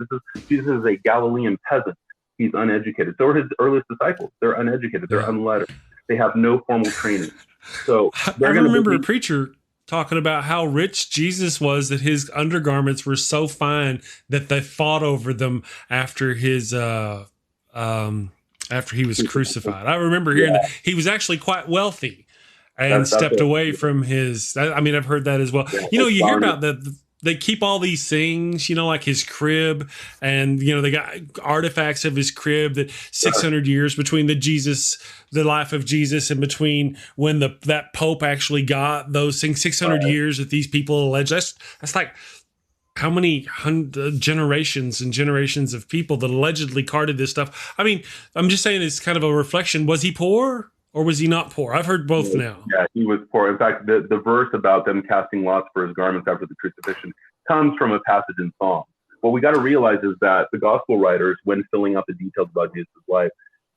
Jesus is a Galilean peasant. He's uneducated. So are his earliest disciples. They're uneducated. They're unlettered. They have no formal training. So I remember a preacher talking about how rich Jesus was, that his undergarments were so fine that they fought over them after his after he was crucified. I remember hearing that he was actually quite wealthy and stepped away from his. I mean, I've heard that as well. Yeah, you hear about the they keep all these things, like his crib, and they got artifacts of his crib that 600 years between the life of Jesus, and between when that Pope actually got those things, 600 years that these people allege. That's like how many generations and generations of people that allegedly carted this stuff. I mean, I'm just saying it's kind of a reflection. Was he poor? Or was he not poor? I've heard both now. Yeah, he was poor. In fact, the verse about them casting lots for his garments after the crucifixion comes from a passage in Psalms. What we got to realize is that the gospel writers, when filling out the details about Jesus' life,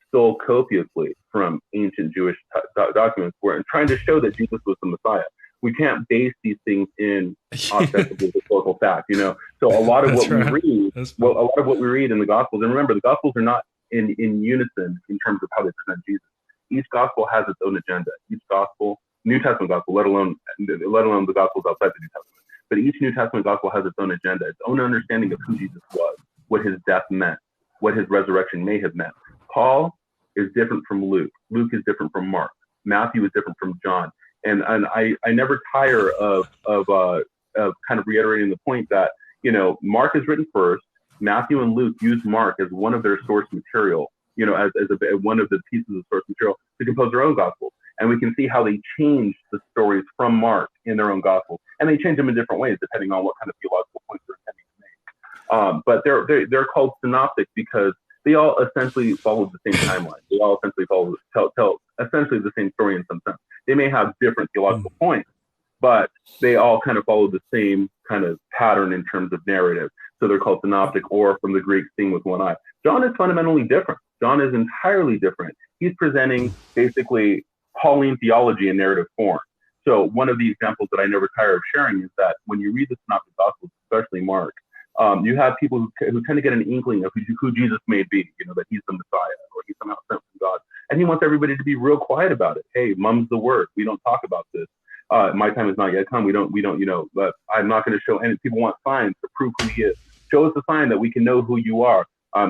stole copiously from ancient Jewish documents and trying to show that Jesus was the Messiah. We can't base these things in ostensibly historical fact, So a lot of what we read, a lot of what we read in the Gospels, and remember, the Gospels are not in unison in terms of how they present Jesus. Each gospel has its own agenda. Each gospel, New Testament gospel, let alone the gospels outside the New Testament, but each New Testament gospel has its own agenda, its own understanding of who Jesus was, what his death meant, what his resurrection may have meant. Paul is different from Luke. Luke is different from Mark. Matthew is different from John. And I never tire of kind of reiterating the point that, Mark is written first. Matthew and Luke use Mark as one of their source material, as one of the pieces of source material to compose their own gospels. And we can see how they change the stories from Mark in their own gospels. And they change them in different ways, depending on what kind of theological points they're intending to make. But they're called synoptic because they all essentially follow the same timeline. They all essentially tell essentially the same story in some sense. They may have different theological points, but they all kind of follow the same kind of pattern in terms of narrative. So they're called synoptic, or from the Greek, seeing with one eye. John is fundamentally different. John is entirely different. He's presenting basically Pauline theology in narrative form. So one of the examples that I never tire of sharing is that when you read the Synoptic Gospels, especially Mark, you have people who tend to get an inkling of who Jesus may be, that he's the Messiah or he's somehow sent from God. And he wants everybody to be real quiet about it. Hey, mum's the word. We don't talk about this. My time has not yet come. We don't, but I'm not going to show any. People want signs to prove who he is. Show us a sign that we can know who you are.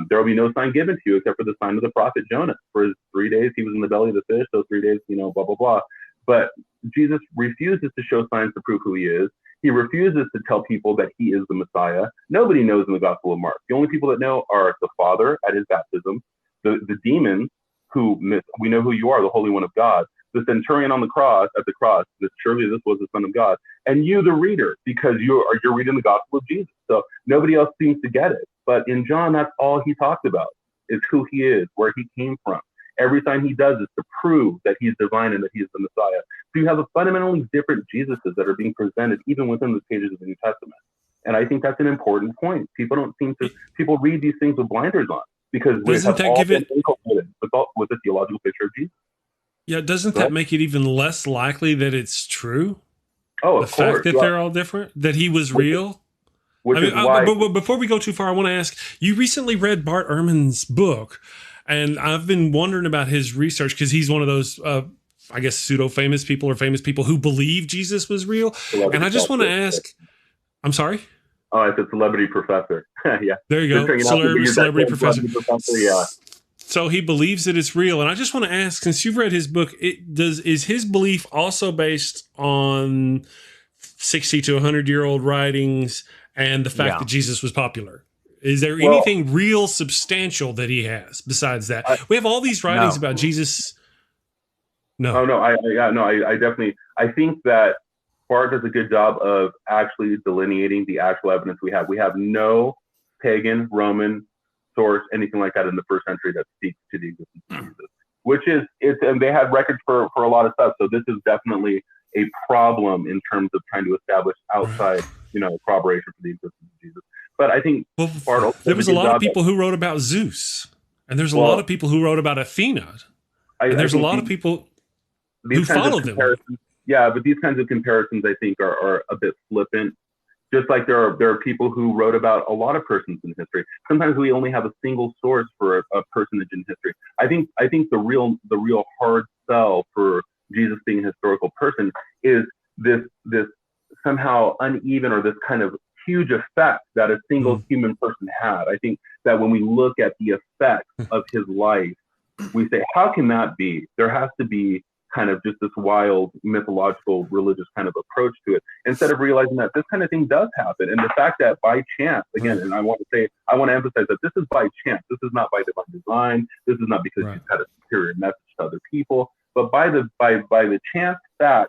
There will be no sign given to you except for the sign of the prophet Jonah. For his 3 days, he was in the belly of the fish. Those 3 days, blah, blah, blah. But Jesus refuses to show signs to prove who he is. He refuses to tell people that he is the Messiah. Nobody knows in the Gospel of Mark. The only people that know are the Father at his baptism, the demons who we know who you are, the Holy One of God, the centurion at the cross, that surely this was the Son of God, and you, the reader, because you're reading the Gospel of Jesus. So nobody else seems to get it. But in John, that's all he talks about, is who he is, where he came from. Every sign he does is to prove that he's divine and that he is the Messiah. So you have a fundamentally different Jesuses that are being presented even within the pages of the New Testament. And I think that's an important point. People read these things with blinders on because they have all been inculcated with a theological picture of Jesus. Yeah, doesn't that make it even less likely that it's true? Oh, of course. The fact that they're all different, that he was real? But before we go too far, I want to ask, you recently read Bart Ehrman's book, and I've been wondering about his research because he's one of those, I guess, pseudo-famous people or famous people who believe Jesus was real. And I just want to ask, I'm sorry? Oh, it's a celebrity professor. Yeah. There you go. Celebrity professor. Yeah. So he believes that it's real. And I just want to ask, since you've read his book, is his belief also based on 60 to 100-year-old writings and the fact that Jesus was popular? Is there anything real substantial that he has besides that? We have all these writings about Jesus. No. Oh, no. I definitely, I think that Bart does a good job of actually delineating the actual evidence we have. We have no pagan, Roman source, anything like that in the first century that speaks to the existence of Jesus, and they had records for a lot of stuff. So this is definitely a problem in terms of trying to establish outside, corroboration for the existence of Jesus. But I think there was a lot of people who wrote about Zeus, and there's a lot of people who wrote about Athena, and there's a lot of people who followed them. Yeah, but these kinds of comparisons, I think, are a bit flippant. Just like there are people who wrote about a lot of persons in history. Sometimes we only have a single source for a personage in history. I think the real hard sell for Jesus being a historical person is this somehow uneven or this kind of huge effect that a single human person had. I think that when we look at the effects of his life, we say, how can that be? There has to be kind of just this wild mythological religious kind of approach to it, instead of realizing that this kind of thing does happen. And the fact that by chance, again, and I want to emphasize that this is by chance. This is not by divine design. This is not because she's had a superior message to other people, but by the chance that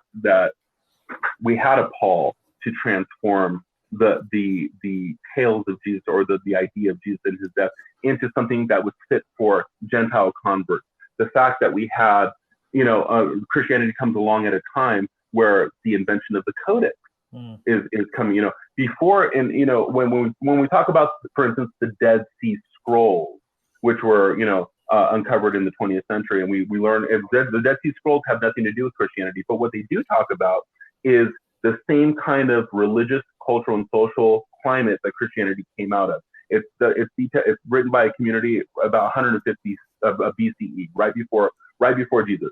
we had a Paul to transform the tales of Jesus, or the idea of Jesus and his death, into something that was fit for Gentile converts. The fact that we had, Christianity comes along at a time where the invention of the Codex is coming. Before, and when we talk about, for instance, the Dead Sea Scrolls, which were uncovered in the 20th century, and we learn the Dead Sea Scrolls have nothing to do with Christianity, but what they do talk about is the same kind of religious, cultural, and social climate that Christianity came out of. It's written by a community about 150 of BCE, right before Jesus.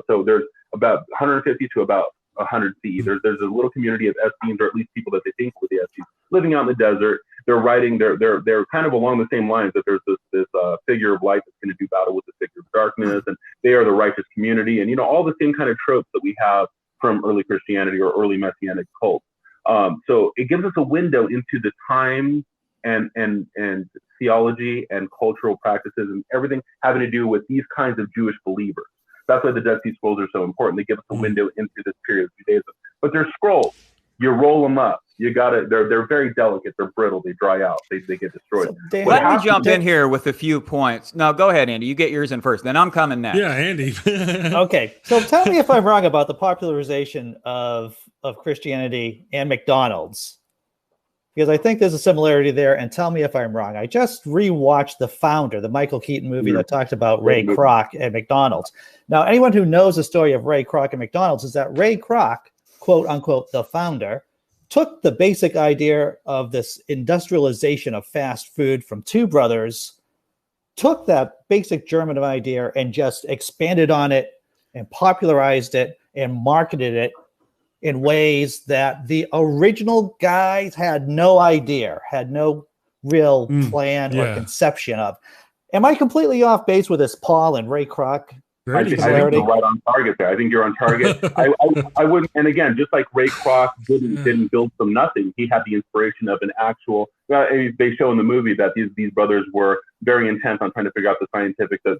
So there's about 150 to about 100 CE. There's a little community of Essenes, or at least people that they think were the Essenes, living out in the desert. They're writing. They're kind of along the same lines, that there's this figure of light that's going to do battle with the figure of darkness, and they are the righteous community, and all the same kind of tropes that we have from early Christianity or early Messianic cults. So it gives us a window into the time and theology and cultural practices and everything having to do with these kinds of Jewish believers. That's why the Dead Sea Scrolls are so important. They give us a window into this period of Judaism. But they're scrolls. You roll them up. You got to. They're very delicate. They're brittle. They dry out. They get destroyed. So, let me jump in here with a few points. No, go ahead, Andy. You get yours in first. Then I'm coming next. Yeah, Andy. Okay. So tell me if I'm wrong about the popularization of Christianity and McDonald's, because I think there's a similarity there. And tell me if I'm wrong. I just rewatched The Founder, the Michael Keaton movie that talked about Ray Kroc and McDonald's. Now, anyone who knows the story of Ray Kroc and McDonald's is that Ray Kroc, quote unquote, the founder, took the basic idea of this industrialization of fast food from two brothers, took that basic German idea and just expanded on it and popularized it and marketed it in ways that the original guys had no idea, had no real plan or conception of. Am I completely off base with this Paul and Ray Kroc? I think you're right on target there. I think you're on target. I wouldn't, and again, just like Ray Kroc didn't build from nothing, he had the inspiration of an actual. They show in the movie that these brothers were very intent on trying to figure out the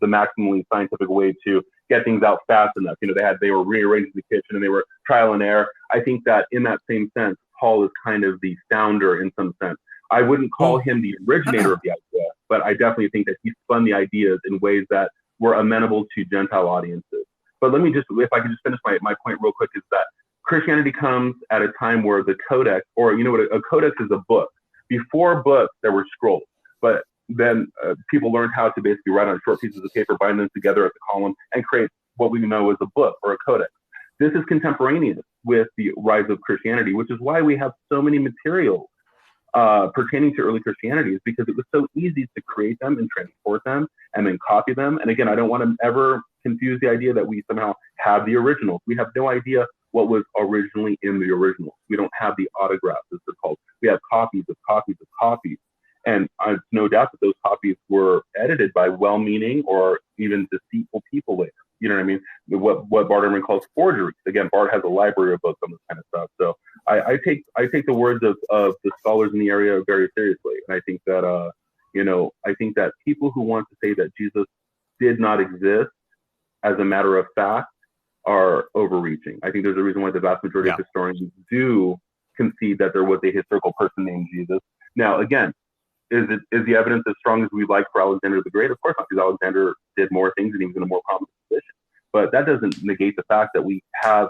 maximally scientific way to get things out fast enough. They were rearranging the kitchen and they were trial and error. I think that in that same sense, Paul is kind of the founder in some sense. I wouldn't call him the originator of the idea, but I definitely think that he spun the ideas in ways that were amenable to Gentile audiences. But let me if I could just finish my point real quick, is that Christianity comes at a time where the codex, or what a codex is, a book. Before books, there were scrolls, but then people learned how to basically write on short pieces of paper, bind them together as a column, and create what we know as a book or a codex. This is contemporaneous with the rise of Christianity, which is why we have so many materials pertaining to early Christianity, is because it was so easy to create them and transport them and then copy them. And again, I don't want to ever confuse the idea that we somehow have the originals. We have no idea what was originally in the originals. We don't have the autographs, as they're called. We have copies of copies of copies. And I've no doubt that those copies were edited by well-meaning or even deceitful people later. You know what I mean? What Bart Ehrman calls forgeries. Again, Bart has a library of books on this kind of stuff. So I take the words of the scholars in the area very seriously. And I think that I think that people who want to say that Jesus did not exist as a matter of fact are overreaching. I think there's a reason why the vast majority of historians do concede that there was a historical person named Jesus. Now, again, is the evidence as strong as we'd like for Alexander the Great? Of course not, because Alexander did more things and he was in a more prominent position. But that doesn't negate the fact that we have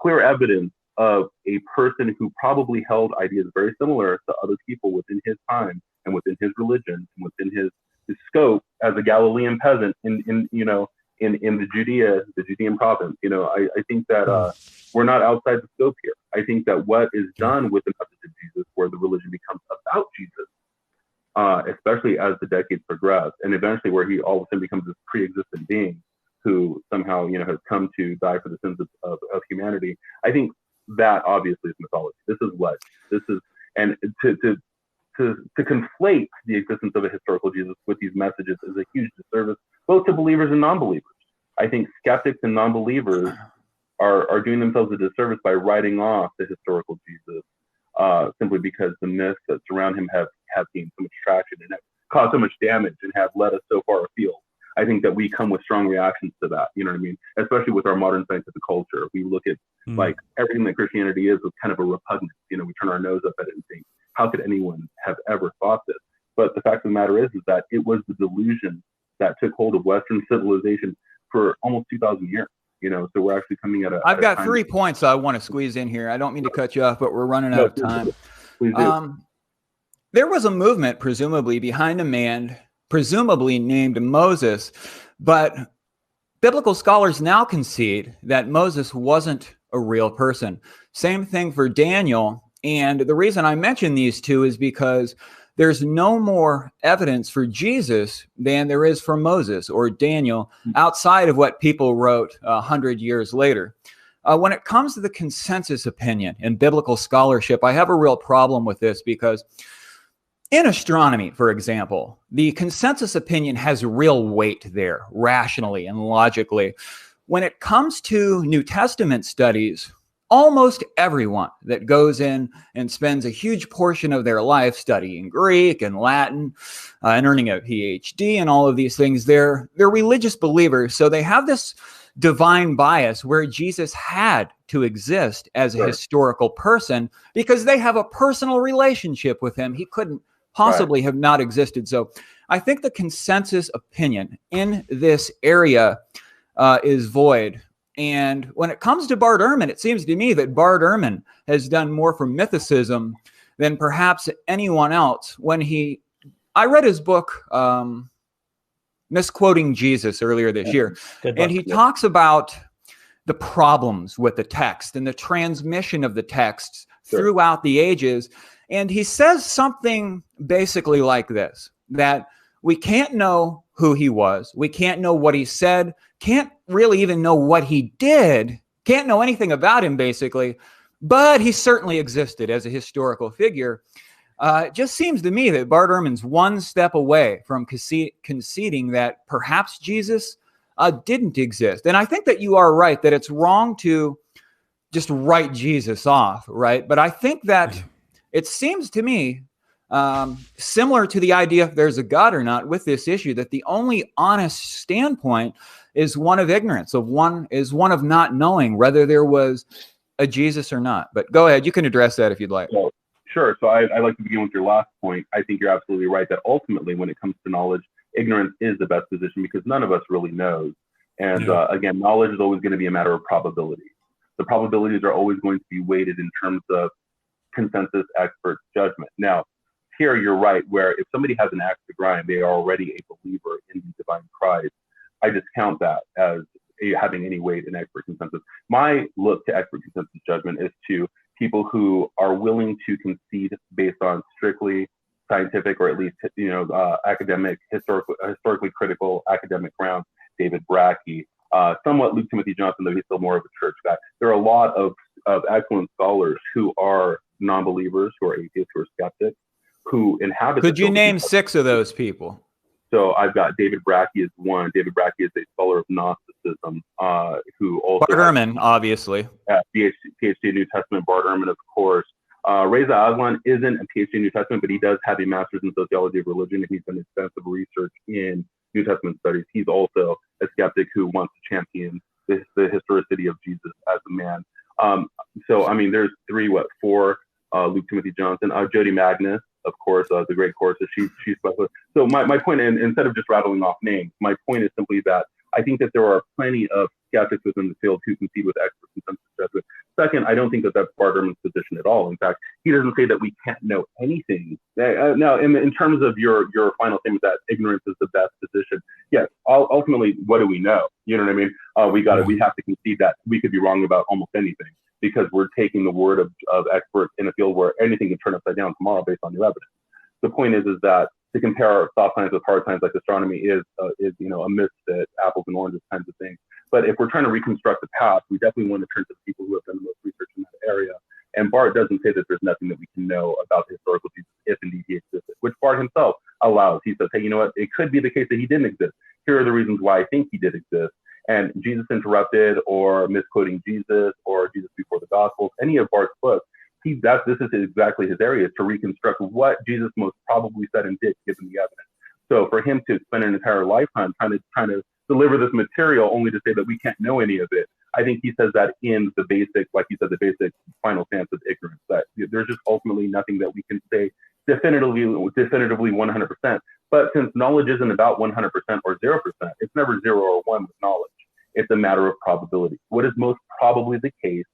clear evidence of a person who probably held ideas very similar to other people within his time and within his religion and within his scope as a Galilean peasant in the Judean province. I think that we're not outside the scope here. I think that what is done with the message of Jesus, where the religion becomes about Jesus, especially as the decades progress, and eventually where he all of a sudden becomes this pre-existent being who somehow has come to die for the sins of humanity. I think that obviously is mythology. This is and to conflate the existence of a historical Jesus with these messages is a huge disservice both to believers and non-believers. I think skeptics and non-believers are doing themselves a disservice by writing off the historical Jesus simply because the myths that surround him have gained so much traction and have caused so much damage and have led us so far afield. I think that we come with strong reactions to that, you know what I mean? Especially with our modern scientific culture. We look at like everything that Christianity is with kind of a repugnance. You know, we turn our nose up at it and think, how could anyone have ever thought this? But the fact of the matter is that it was the delusion that took hold of Western civilization for almost 2,000 years. You know, so we're actually coming at a. I've got 3 points I want to squeeze in here. I don't mean to cut you off, but we're running out of time. Please do. There was a movement, presumably, behind a man, presumably named Moses, but biblical scholars now concede that Moses wasn't a real person. Same thing for Daniel. And the reason I mention these two is because there's no more evidence for Jesus than there is for Moses or Daniel outside of what people wrote 100 years later. When it comes to the consensus opinion in biblical scholarship, I have a real problem with this because in astronomy, for example, the consensus opinion has real weight there, rationally and logically. When it comes to New Testament studies, almost everyone that goes in and spends a huge portion of their life studying Greek and Latin and earning a PhD and all of these things, they're religious believers. So they have this divine bias where Jesus had to exist as a historical person because they have a personal relationship with him. He couldn't possibly have not existed. So I think the consensus opinion in this area is void. And when it comes to Bart Ehrman, it seems to me that Bart Ehrman has done more for mythicism than perhaps anyone else. I read his book, Misquoting Jesus, earlier this year, and he talks about the problems with the text and the transmission of the texts throughout the ages. And he says something basically like this, that we can't know who he was. We can't know what he said, can't really even know what he did, can't know anything about him, basically, but he certainly existed as a historical figure. It just seems to me that Bart Ehrman's one step away from conceding that perhaps Jesus didn't exist. And I think that you are right, that it's wrong to just write Jesus off, right? But I think that it seems to me similar to the idea if there's a God or not with this issue, that the only honest standpoint is one of ignorance, one of not knowing whether there was a Jesus or not. But go ahead, you can address that if you'd like. Well, sure. So I'd like to begin with your last point. I think you're absolutely right that ultimately when it comes to knowledge, ignorance is the best position because none of us really knows. And again, knowledge is always going to be a matter of probability. The probabilities are always going to be weighted in terms of consensus expert judgment. Now, here you're right, where if somebody has an axe to grind, they are already a believer in the divine Christ. I discount that as having any weight in expert consensus. My look to expert consensus judgment is to people who are willing to concede based on strictly scientific or at least academic, historically critical academic grounds. David Brackey, somewhat Luke Timothy Johnson, though he's still more of a church guy. There are a lot of excellent scholars who are non-believers, who are atheists, who are skeptics, who inhabit. Could you name 6 of those people? So I've got David Brackey is one. David Brackey is a scholar of Gnosticism, who also Bart Ehrman, obviously. PhD in New Testament. Bart Ehrman, of course. Reza Aslan isn't a PhD in New Testament, but he does have a master's in sociology of religion, and he's done extensive research in New Testament studies. He's also a skeptic who wants to champion the historicity of Jesus as a man. So, I mean, there's 4, Luke Timothy Johnson, Jody Magnus, of course, the great courses. She's special. So my point, and instead of just rattling off names, my point is simply that I think that there are plenty of skeptics within the field who concede with expert consensus judgment. Second, I don't think that that's Bart Ehrman's position at all. In fact, he doesn't say that we can't know anything. Now, in terms of your final statement that ignorance is the best position, yes, ultimately, what do we know? You know what I mean? We have to concede that we could be wrong about almost anything because we're taking the word of experts in a field where anything can turn upside down tomorrow based on new evidence. The point is that to compare soft science with hard science like astronomy is a misfit, apples and oranges kinds of things. But if we're trying to reconstruct the past, we definitely want to turn to the people who have done the most research in that area. And Bart doesn't say that there's nothing that we can know about the historical Jesus if indeed he existed, which Bart himself allows. He says, hey, you know what? It could be the case that he didn't exist. Here are the reasons why I think he did exist. and Jesus Interrupted or Misquoting Jesus or Jesus Before the Gospels, any of Bart's books, this is exactly his area, to reconstruct what Jesus most probably said and did given the evidence. So for him to spend an entire lifetime trying to deliver this material only to say that we can't know any of it, I think he says that in the basic, like you said, the basic final stance of ignorance, that there's just ultimately nothing that we can say definitively 100%. But since knowledge isn't about 100% or 0%, it's never 0 or 1 with knowledge. It's a matter of probability. What is most probably the case,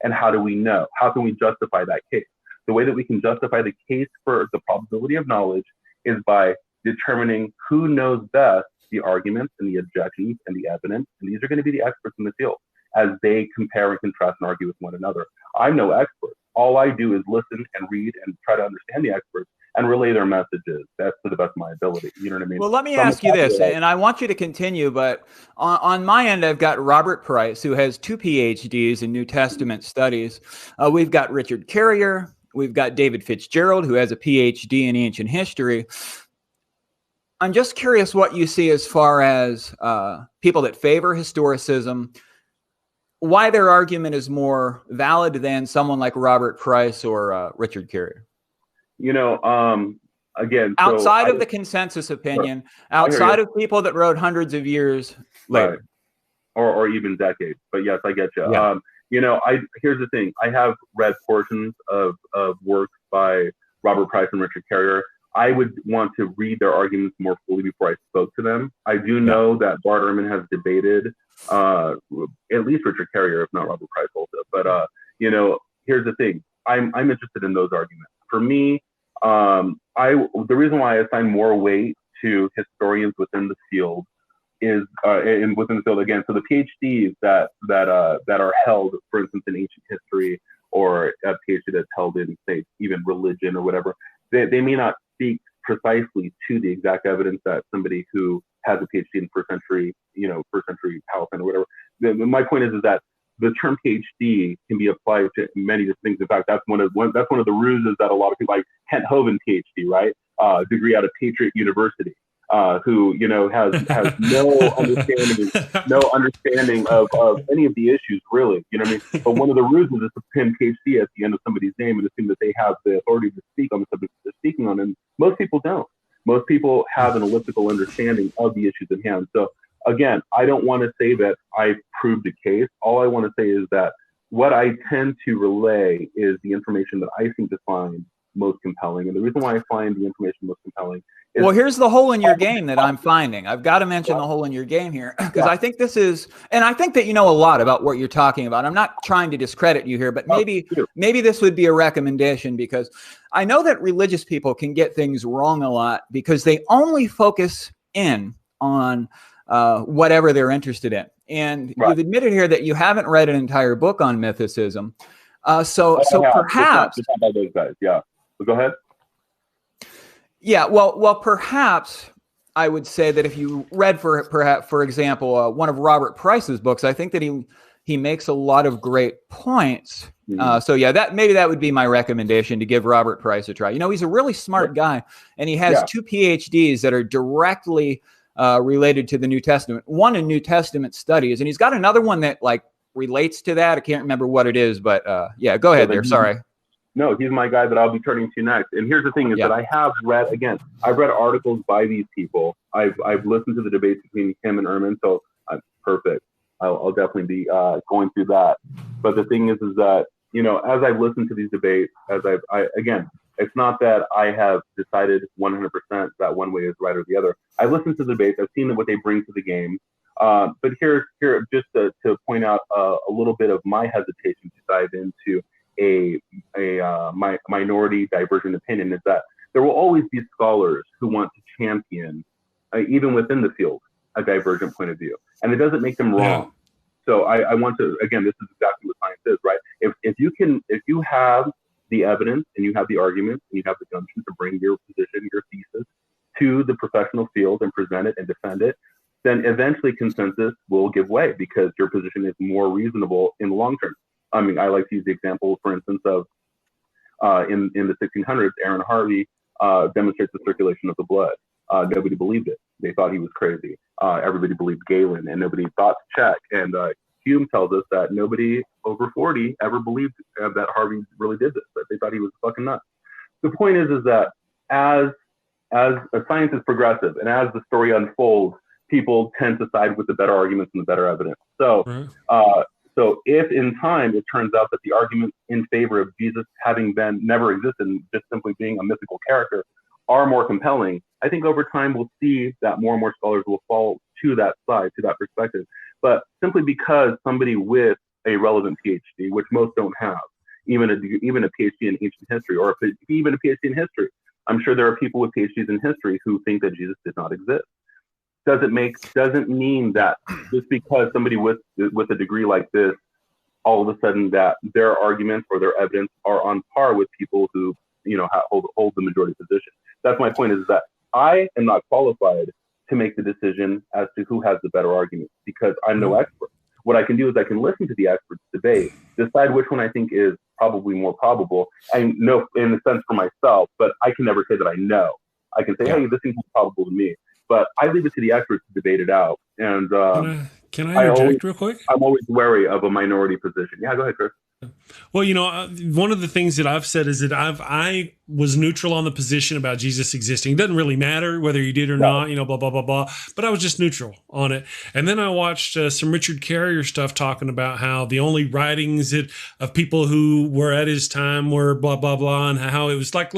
and how do we know? How can we justify that case? The way that we can justify the case for the probability of knowledge is by determining who knows best the arguments and the objections and the evidence. And these are going to be the experts in the field as they compare and contrast and argue with one another. I'm no expert. All I do is listen and read and try to understand the experts and relay their messages. That's to the best of my ability. You know what I mean? Well, let me ask you this, and I want you to continue, but on my end, I've got Robert Price, who has 2 PhDs in New Testament studies. We've got Richard Carrier. We've got David Fitzgerald, who has a PhD in ancient history. I'm just curious what you see as far as people that favor historicism, why their argument is more valid than someone like Robert Price or Richard Carrier. You know, again, outside of the consensus opinion, outside of people that wrote hundreds of years later, or even decades. But yes, I get you. Yeah. You know, here's the thing. I have read portions of works by Robert Price and Richard Carrier. I would want to read their arguments more fully before I spoke to them. I do know that Bart Ehrman has debated at least Richard Carrier, if not Robert Price also. But you know, here's the thing. I'm interested in those arguments. For me, the reason why I assign more weight to historians within the field is within the field again. So the PhDs that are held, for instance, in ancient history, or a PhD that's held in, say, even religion or whatever, they may not speak precisely to the exact evidence that somebody who has a PhD in first century Palestine or whatever. My point is that the term PhD can be applied to many different things. In fact, that's one of the ruses that a lot of people, like Kent Hovind, PhD, right, degree out of Patriot University, who has no understanding of any of the issues, really. You know what I mean? But one of the ruses is to pin PhD at the end of somebody's name and assume that they have the authority to speak on the subject they're speaking on, and most people don't. Most people have an elliptical understanding of the issues at hand. So again, I don't want to say that I proved a case. All I want to say is that what I tend to relay is the information that I seem to find most compelling. And the reason why I find the information most compelling is... Well, here's the hole in your game that I'm finding. I've got to mention the hole in your game here, because I think this is, and I think that you know a lot about what you're talking about. I'm not trying to discredit you here, but maybe this would be a recommendation, because I know that religious people can get things wrong a lot because they only focus in on whatever they're interested in. And you've admitted here that you haven't read an entire book on mythicism. So perhaps... It's not those guys, yeah. So go ahead. Yeah, well, perhaps I would say that if you read, for example, one of Robert Price's books, I think that he makes a lot of great points. So yeah, that would be my recommendation, to give Robert Price a try. You know, he's a really smart guy, and he has 2 PhDs that are directly related to the New Testament. One in New Testament studies, and he's got another one that like relates to that. I can't remember what it is, but yeah, go ahead there. Sorry. No, he's my guy that I'll be turning to next. And here's the thing is that I've read articles by these people. I've listened to the debates between him and Ehrman, so I'm perfect. I'll definitely be going through that. But the thing is that, you know, as I've listened to these debates, again, it's not that I have decided 100% that one way is right or the other. I've listened to the debates. I've seen what they bring to the game. But here, just to point out a little bit of my hesitation to dive into a minority divergent opinion, is that there will always be scholars who want to champion, even within the field, a divergent point of view, and it doesn't make them wrong. So I want to, again, this is exactly what science is, right? If you have the evidence and you have the arguments and you have the gumption to bring your position, your thesis to the professional field and present it and defend it, then eventually consensus will give way because your position is more reasonable in the long term. I mean, I like to use the example, for instance, of in the 1600s, Aaron Harvey demonstrates the circulation of the blood. Nobody believed it. They thought he was crazy. Everybody believed Galen, and nobody thought to check. And Hume tells us that nobody over 40 ever believed that Harvey really did this, that they thought he was fucking nuts. The point is that as science is progressive and as the story unfolds, people tend to side with the better arguments and the better evidence. So, so if in time it turns out that the arguments in favor of Jesus having been never existed and just simply being a mythical character are more compelling, I think over time we'll see that more and more scholars will fall to that side, to that perspective. But simply because somebody with a relevant PhD, which most don't have, even a PhD in ancient history, or even a PhD in history, I'm sure there are people with PhDs in history who think that Jesus did not exist. Doesn't mean that just because somebody with a degree like this, all of a sudden that their arguments or their evidence are on par with people who hold the majority position. That's my point, is that I am not qualified to make the decision as to who has the better argument, because I'm no expert. What I can do is I can listen to the experts debate, decide which one I think is probably more probable, and know in a sense for myself, but I can never say that I know. I can say, hey, this seems more probable to me. But I leave it to the experts to debate it out. And can I interject real quick? I'm always wary of a minority position. Yeah, go ahead, Chris. Well, one of the things that I've said is that I was neutral on the position about Jesus existing. It doesn't really matter whether he did or not, blah, blah, blah, blah. But I was just neutral on it. And then I watched some Richard Carrier stuff talking about how the only writings of people who were at his time were blah, blah, blah, and how it was like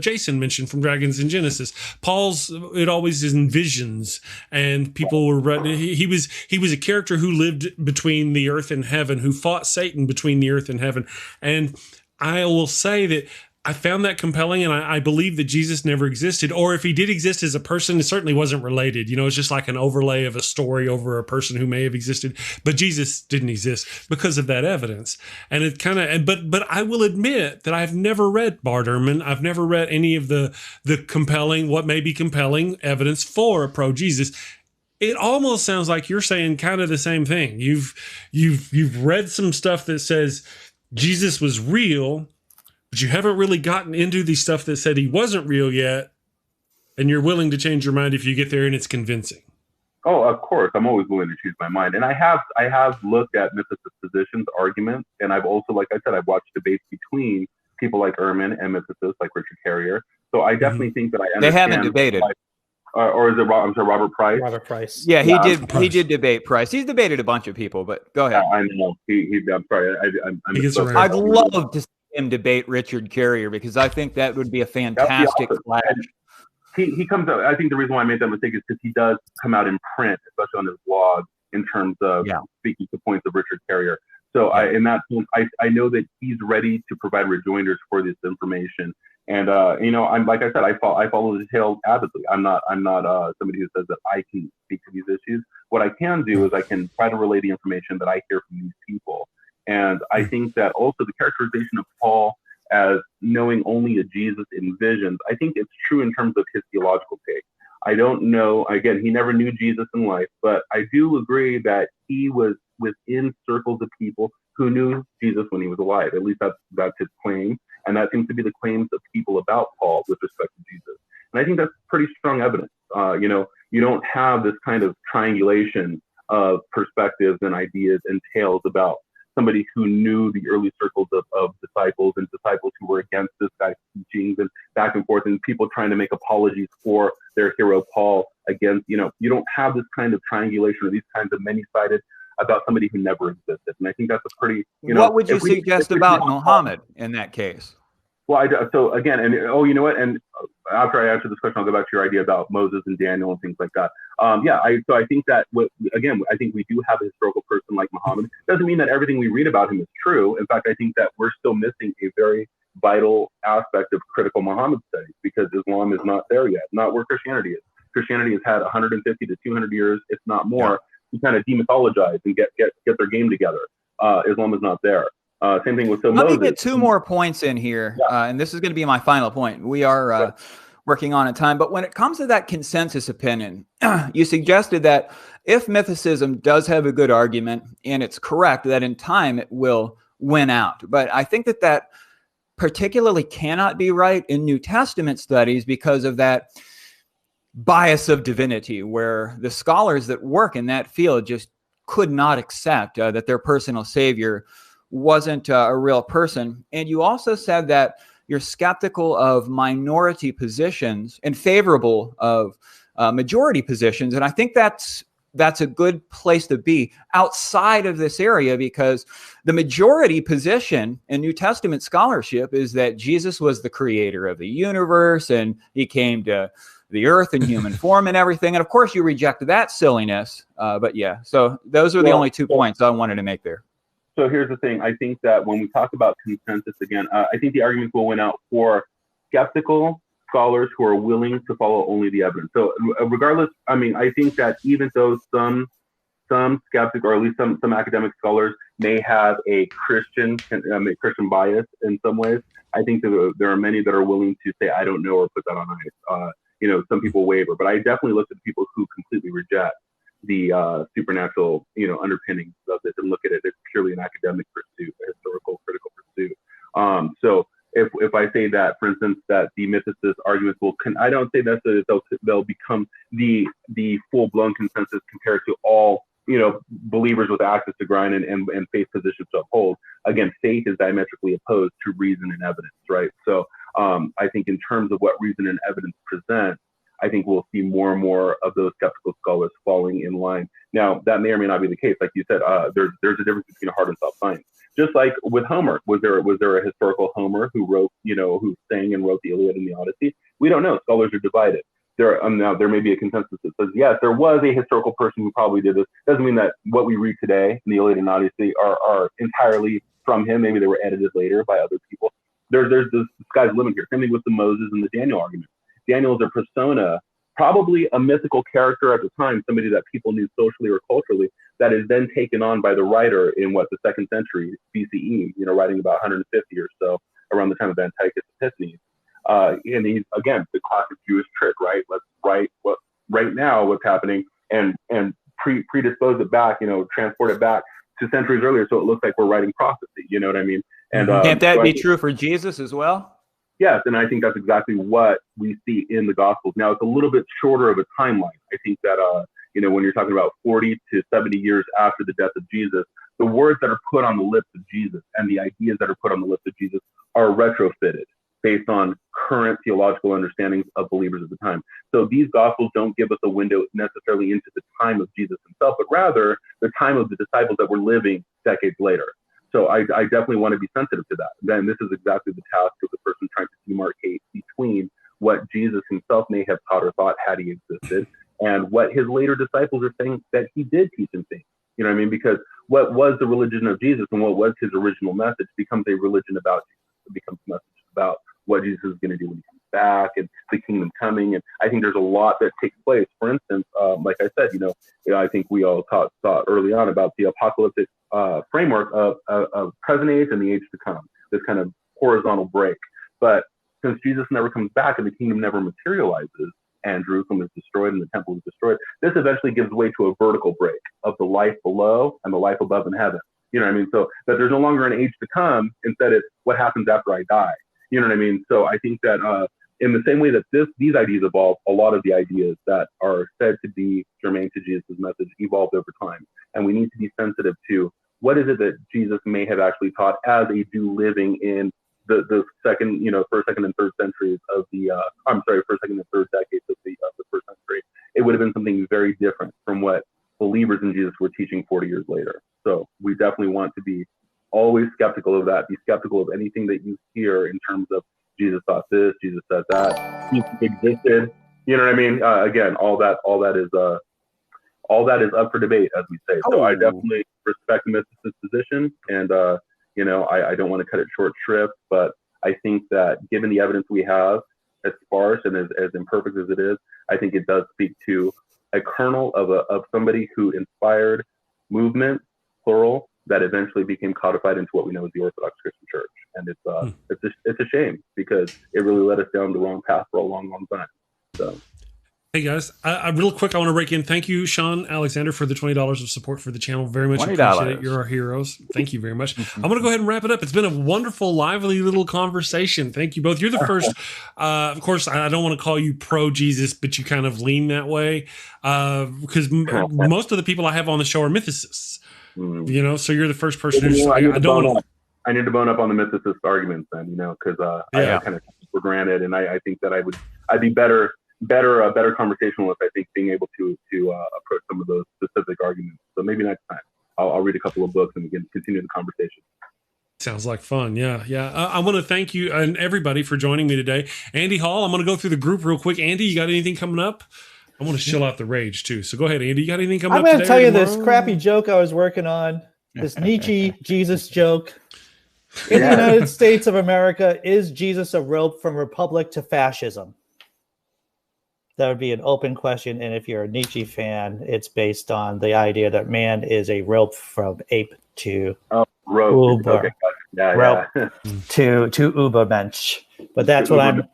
Jason mentioned from Dragons in Genesis. Paul's, it always is in visions, and people were, he was a character who lived between the earth and heaven, who fought Satan between the earth and heaven. And I will say that I found that compelling, and I believe that Jesus never existed, or if he did exist as a person, it certainly wasn't related. It's just like an overlay of a story over a person who may have existed, but Jesus didn't exist because of that evidence. And it kind of, but I will admit that I've never read Bart Ehrman. I've never read any of the compelling, what may be compelling evidence for a pro-Jesus. It almost sounds like you're saying kind of the same thing. You've read some stuff that says Jesus was real, but you haven't really gotten into the stuff that said he wasn't real yet, and you're willing to change your mind if you get there and it's convincing. Oh, of course. I'm always willing to change my mind. And I have looked at mythicist positions, arguments, and I've also, like I said, I've watched debates between people like Ehrman and mythicists like Richard Carrier. So I definitely think that I understand. They haven't debated. Or is it, I'm sorry, Robert Price? Robert Price. Yeah, he did debate Price. He's debated a bunch of people, but go ahead. Yeah, I know. I'm sorry. I'd love to see him debate Richard Carrier, because I think that would be a fantastic clash. He comes out. I think the reason why I made that mistake is because he does come out in print, especially on his blog, in terms of speaking to points of Richard Carrier. So in that sense, I know that he's ready to provide rejoinders for this information. And I'm, like I said, I follow the tale avidly. I'm not somebody who says that I can speak to these issues. What I can do is I can try to relay the information that I hear from these people. And I think that also the characterization of Paul as knowing only a Jesus in visions, I think it's true in terms of his theological take. I don't know, again, he never knew Jesus in life, but I do agree that he was within circles of people who knew Jesus when he was alive. At least that's his claim. And that seems to be the claims of people about Paul with respect to Jesus. And I think that's pretty strong evidence. You don't have this kind of triangulation of perspectives and ideas and tales about somebody who knew the early circles of disciples and disciples who were against this guy's teachings and back and forth, and people trying to make apologies for their hero Paul against, you don't have this kind of triangulation or these kinds of many-sided about somebody who never existed. And I think that's a pretty, what would you suggest about Muhammad in that case? Well, so again, and you know what? And after I answer this question, I'll go back to your idea about Moses and Daniel and things like that. So I think that I think we do have a historical person like Muhammad. Doesn't mean that everything we read about him is true. In fact, I think that we're still missing a very vital aspect of critical Muhammad studies, because Islam is not there yet, not where Christianity is. Christianity has had 150 to 200 years, if not more, to kind of demythologize and get their game together. Islam is not there. Same thing with Moses. Let me get two more points in here, and this is going to be my final point. We are working on a time, but when it comes to that consensus opinion, you suggested that if mythicism does have a good argument, and it's correct, that in time it will win out. But I think that particularly cannot be right in New Testament studies because of that. bias of divinity, where the scholars that work in that field just could not accept that their personal savior wasn't a real person. And you also said that you're skeptical of minority positions and favorable of majority positions. And I think that's a good place to be outside of this area, because the majority position in New Testament scholarship is that Jesus was the creator of the universe and he came to the earth in human form and everything. And of course you reject that silliness. But yeah, so those are the only 2 points I wanted to make there. So here's the thing. I think that when we talk about consensus again, I think the arguments will win out for skeptical scholars who are willing to follow only the evidence. So regardless, I mean, I think that even though some skeptic, or at least some academic scholars may have a Christian bias in some ways, I think that there are many that are willing to say, I don't know, or put that on ice. Some people waver, but I definitely look at the people who completely reject the supernatural, underpinnings of this and look at it as purely an academic pursuit, a historical, critical pursuit. So if I say that, for instance, that the mythicist arguments I don't say that they'll become the full-blown consensus compared to all, believers with access to grind and faith positions to uphold. Again, faith is diametrically opposed to reason and evidence, right? So I think in terms of what reason and evidence present, I think we'll see more and more of those skeptical scholars falling in line. Now, that may or may not be the case. Like you said, there's a difference between hard and soft science. Just like with Homer, was there a historical Homer who wrote, who sang and wrote the Iliad and the Odyssey? We don't know. Scholars are divided. Now there may be a consensus that says, yes, there was a historical person who probably did this. Doesn't mean that what we read today in the Iliad and Odyssey are entirely from him. Maybe they were edited later by other people. There's the sky's the limit here. Same thing with the Moses and the Daniel argument. Daniel is a persona, probably a mythical character at the time, somebody that people knew socially or culturally, that is then taken on by the writer in the 2nd century BCE, writing about 150 or so around the time of Antiochus Epiphanes. And he's, again, the classic Jewish trick, right? Let's write right now what's happening and predispose it back, transport it back to centuries earlier, so it looks like we're writing prophecy. You know what I mean? And can't that be true for Jesus as well? Yes, and I think that's exactly what we see in the Gospels. Now, it's a little bit shorter of a timeline. I think that, when you're talking about 40 to 70 years after the death of Jesus, the words that are put on the lips of Jesus and the ideas that are put on the lips of Jesus are retrofitted based on current theological understandings of believers at the time. So these Gospels don't give us a window necessarily into the time of Jesus himself, but rather the time of the disciples that were living decades later. So I definitely want to be sensitive to that. Then this is exactly the task of the person trying to demarcate between what Jesus himself may have taught or thought had he existed and what his later disciples are saying that he did teach and think. You know what I mean? Because what was the religion of Jesus and what was his original message becomes a religion about Jesus. It becomes a message about what Jesus is going to do when he comes back and the kingdom coming. And I think there's a lot that takes place. For instance, like I said, I think we all thought early on about the apocalyptic framework of present age and the age to come, this kind of horizontal break. But since Jesus never comes back and the kingdom never materializes and Jerusalem is destroyed and the temple is destroyed, this eventually gives way to a vertical break of the life below and the life above in heaven. You know what I mean? So that there's no longer an age to come. Instead, it's what happens after I die. You know what I mean? So I think that in the same way that these ideas evolve, a lot of the ideas that are said to be germane to Jesus' message evolved over time. And we need to be sensitive to what is it that Jesus may have actually taught as a Jew living in the second, first, second, and third centuries of the, first, second, and third decades of the first century. It would have been something very different from what believers in Jesus were teaching 40 years later. So we definitely want to be always skeptical of that. Be skeptical of anything that you hear in terms of Jesus thought this, Jesus said that, Jesus existed. You know what I mean? Again, all that is up for debate, as we say. So I definitely respect the mysticist position, and I don't want to cut it short shrift, but I think that given the evidence we have, as sparse and as imperfect as it is, I think it does speak to a kernel of somebody who inspired movement, plural, that eventually became codified into what we know as the Orthodox Christian Church. And it's a shame because it really led us down the wrong path for a long, long time. So. Hey guys, real quick, I want to break in. Thank you, Sean Alexander, for the $20 of support for the channel. Very much appreciate it. You're our heroes. Thank you very much. I'm going to go ahead and wrap it up. It's been a wonderful, lively little conversation. Thank you both. You're the first. Of course, I don't want to call you pro Jesus, but you kind of lean that way because most of the people I have on the show are mythicists. You know, so you're the first person who's. I need to bone up on the mythicist arguments, then, you know, because I kind of take it for granted, and I think that I'd be better conversationalist. I think being able to approach some of those specific arguments. So maybe next time I'll read a couple of books and we can continue the conversation. Sounds like fun. Yeah. I want to thank you and everybody for joining me today. Andy Hall, I'm going to go through the group real quick. Andy, you got anything coming up? I want to chill out the rage too. So go ahead, Andy. You got anything coming up? I'm going to tell you this crappy joke I was working on. This Nietzsche Jesus joke. In the United States of America, is Jesus a rope from republic to fascism? That would be an open question. And if you're a Nietzsche fan, it's based on the idea that man is a rope from ape to rope. Uber. Okay. Rope to Ubermensch. But that's what I'm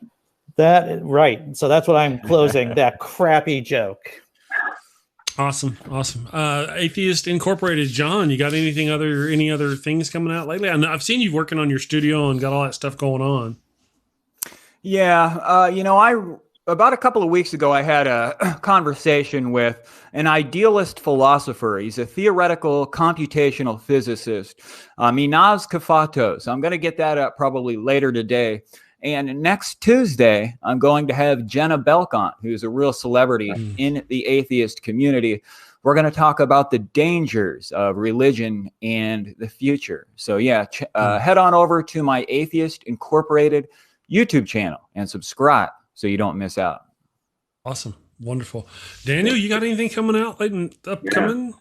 right. So that's what I'm closing that crappy joke. Awesome. Atheist Incorporated, John, you got any other things coming out lately? I've seen you working on your studio and got all that stuff going on. Yeah. About a couple of weeks ago, I had a conversation with an idealist philosopher. He's a theoretical computational physicist, Minaz Kafatos. I'm going to get that up probably later today. And next Tuesday, I'm going to have Jenna Belkont, who's a real celebrity in the atheist community. We're going to talk about the dangers of religion and the future. So yeah, head on over to my Atheist Incorporated YouTube channel and subscribe so you don't miss out. Awesome. Wonderful. Daniel, you got anything coming out upcoming? Yeah.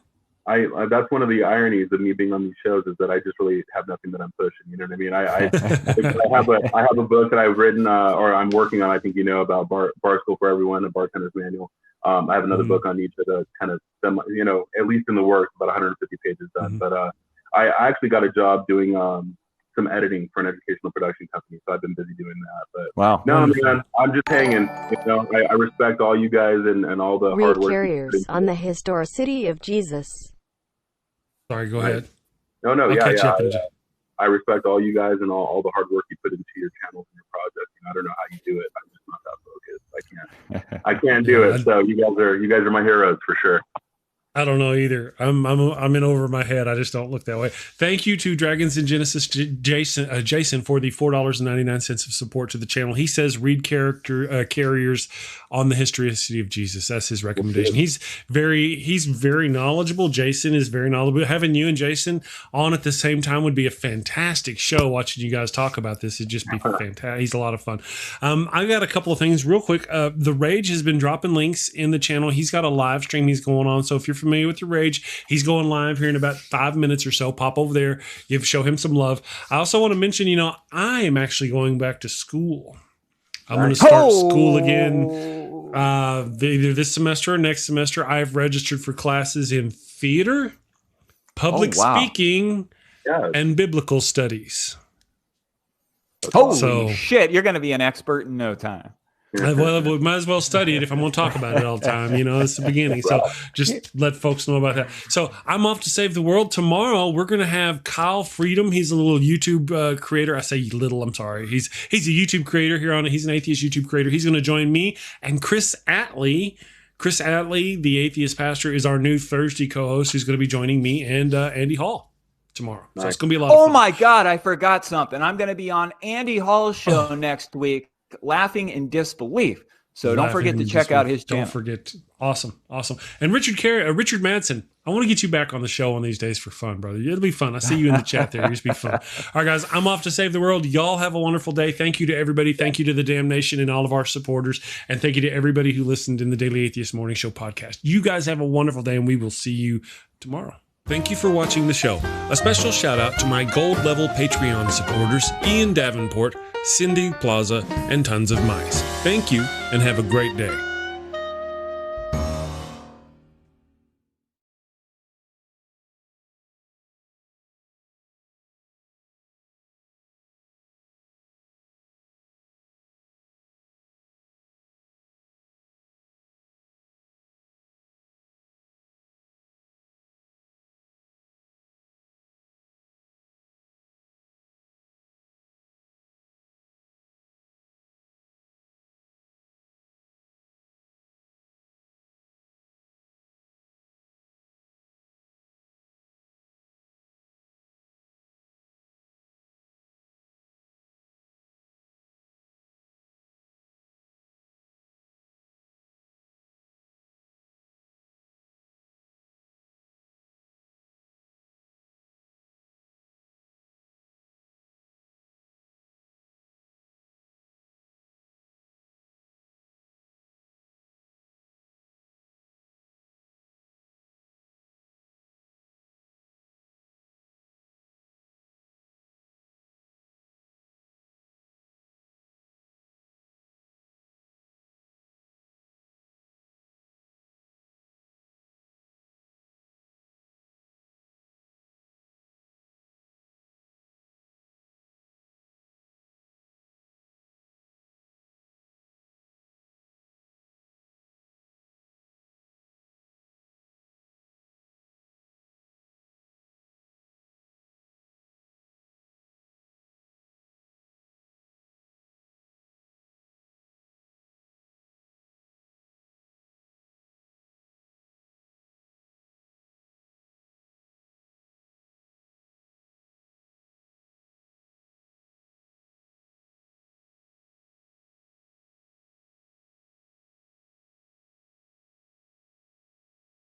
That's one of the ironies of me being on these shows is that I just really have nothing that I'm pushing. You know what I mean? I have a book that I've written or I'm working on. I think you know about Bar School for Everyone, a bartender's manual. I have another book on Nietzsche that's kind of at least in the works, about 150 pages done. But I actually got a job doing some editing for an educational production company, so I've been busy doing that. But wow, no, man, I'm just hanging. You know, I respect all you guys and all the hard work. Carriers on the historicity of Jesus. Sorry, go ahead. No, I respect all you guys and all the hard work you put into your channels and your projects. I don't know how you do it. I'm just not that focused. I can't do it. So you guys are my heroes for sure. I don't know either. I'm in over my head. I just don't look that way. Thank you to Dragons in Genesis Jason for the $4.99 of support to the channel. He says read carriers on the historicity of Jesus. That's his recommendation. He's very knowledgeable. Jason is very knowledgeable. Having you and Jason on at the same time would be a fantastic show. Watching you guys talk about this would just be fantastic. He's a lot of fun. I got a couple of things real quick. The Rage has been dropping links in the channel. He's got a live stream he's going on. So if you're familiar with the Rage, he's going live here in about 5 minutes or so. Pop over there, show him some love. I also want to mention, I am actually going back to school. I'm going to start school again either this semester or next semester. I've registered for classes in theater, public speaking, and biblical studies. Holy shit, you're going to be an expert in no time. Well, we might as well study it if I'm going to talk about it all the time. It's the beginning. So just let folks know about that. So I'm off to save the world. Tomorrow, we're going to have Kyle Freedom. He's a little YouTube creator. I say little, I'm sorry. He's a YouTube creator here on it. He's an atheist YouTube creator. He's going to join me and Chris Atlee. Chris Atlee, the atheist pastor, is our new Thursday co-host who's going to be joining me and Andy Hall tomorrow. So it's going to be a lot of fun. Oh my God, I forgot something. I'm going to be on Andy Hall's show next week. Laughing in Disbelief. So don't forget to check out his channel. Don't forget. Awesome. And Richard Madsen, I want to get you back on the show one of these days for fun, brother. It'll be fun. I see you in the chat there. It'll just be fun. All right, guys, I'm off to save the world. Y'all have a wonderful day. Thank you to everybody. Thank you to the Damnation and all of our supporters. And thank you to everybody who listened in the Daily Atheist Morning Show podcast. You guys have a wonderful day, and we will see you tomorrow. Thank you for watching the show. A special shout out to my gold level Patreon supporters, Ian Davenport, Cindy Plaza, and tons of mice. Thank you and have a great day.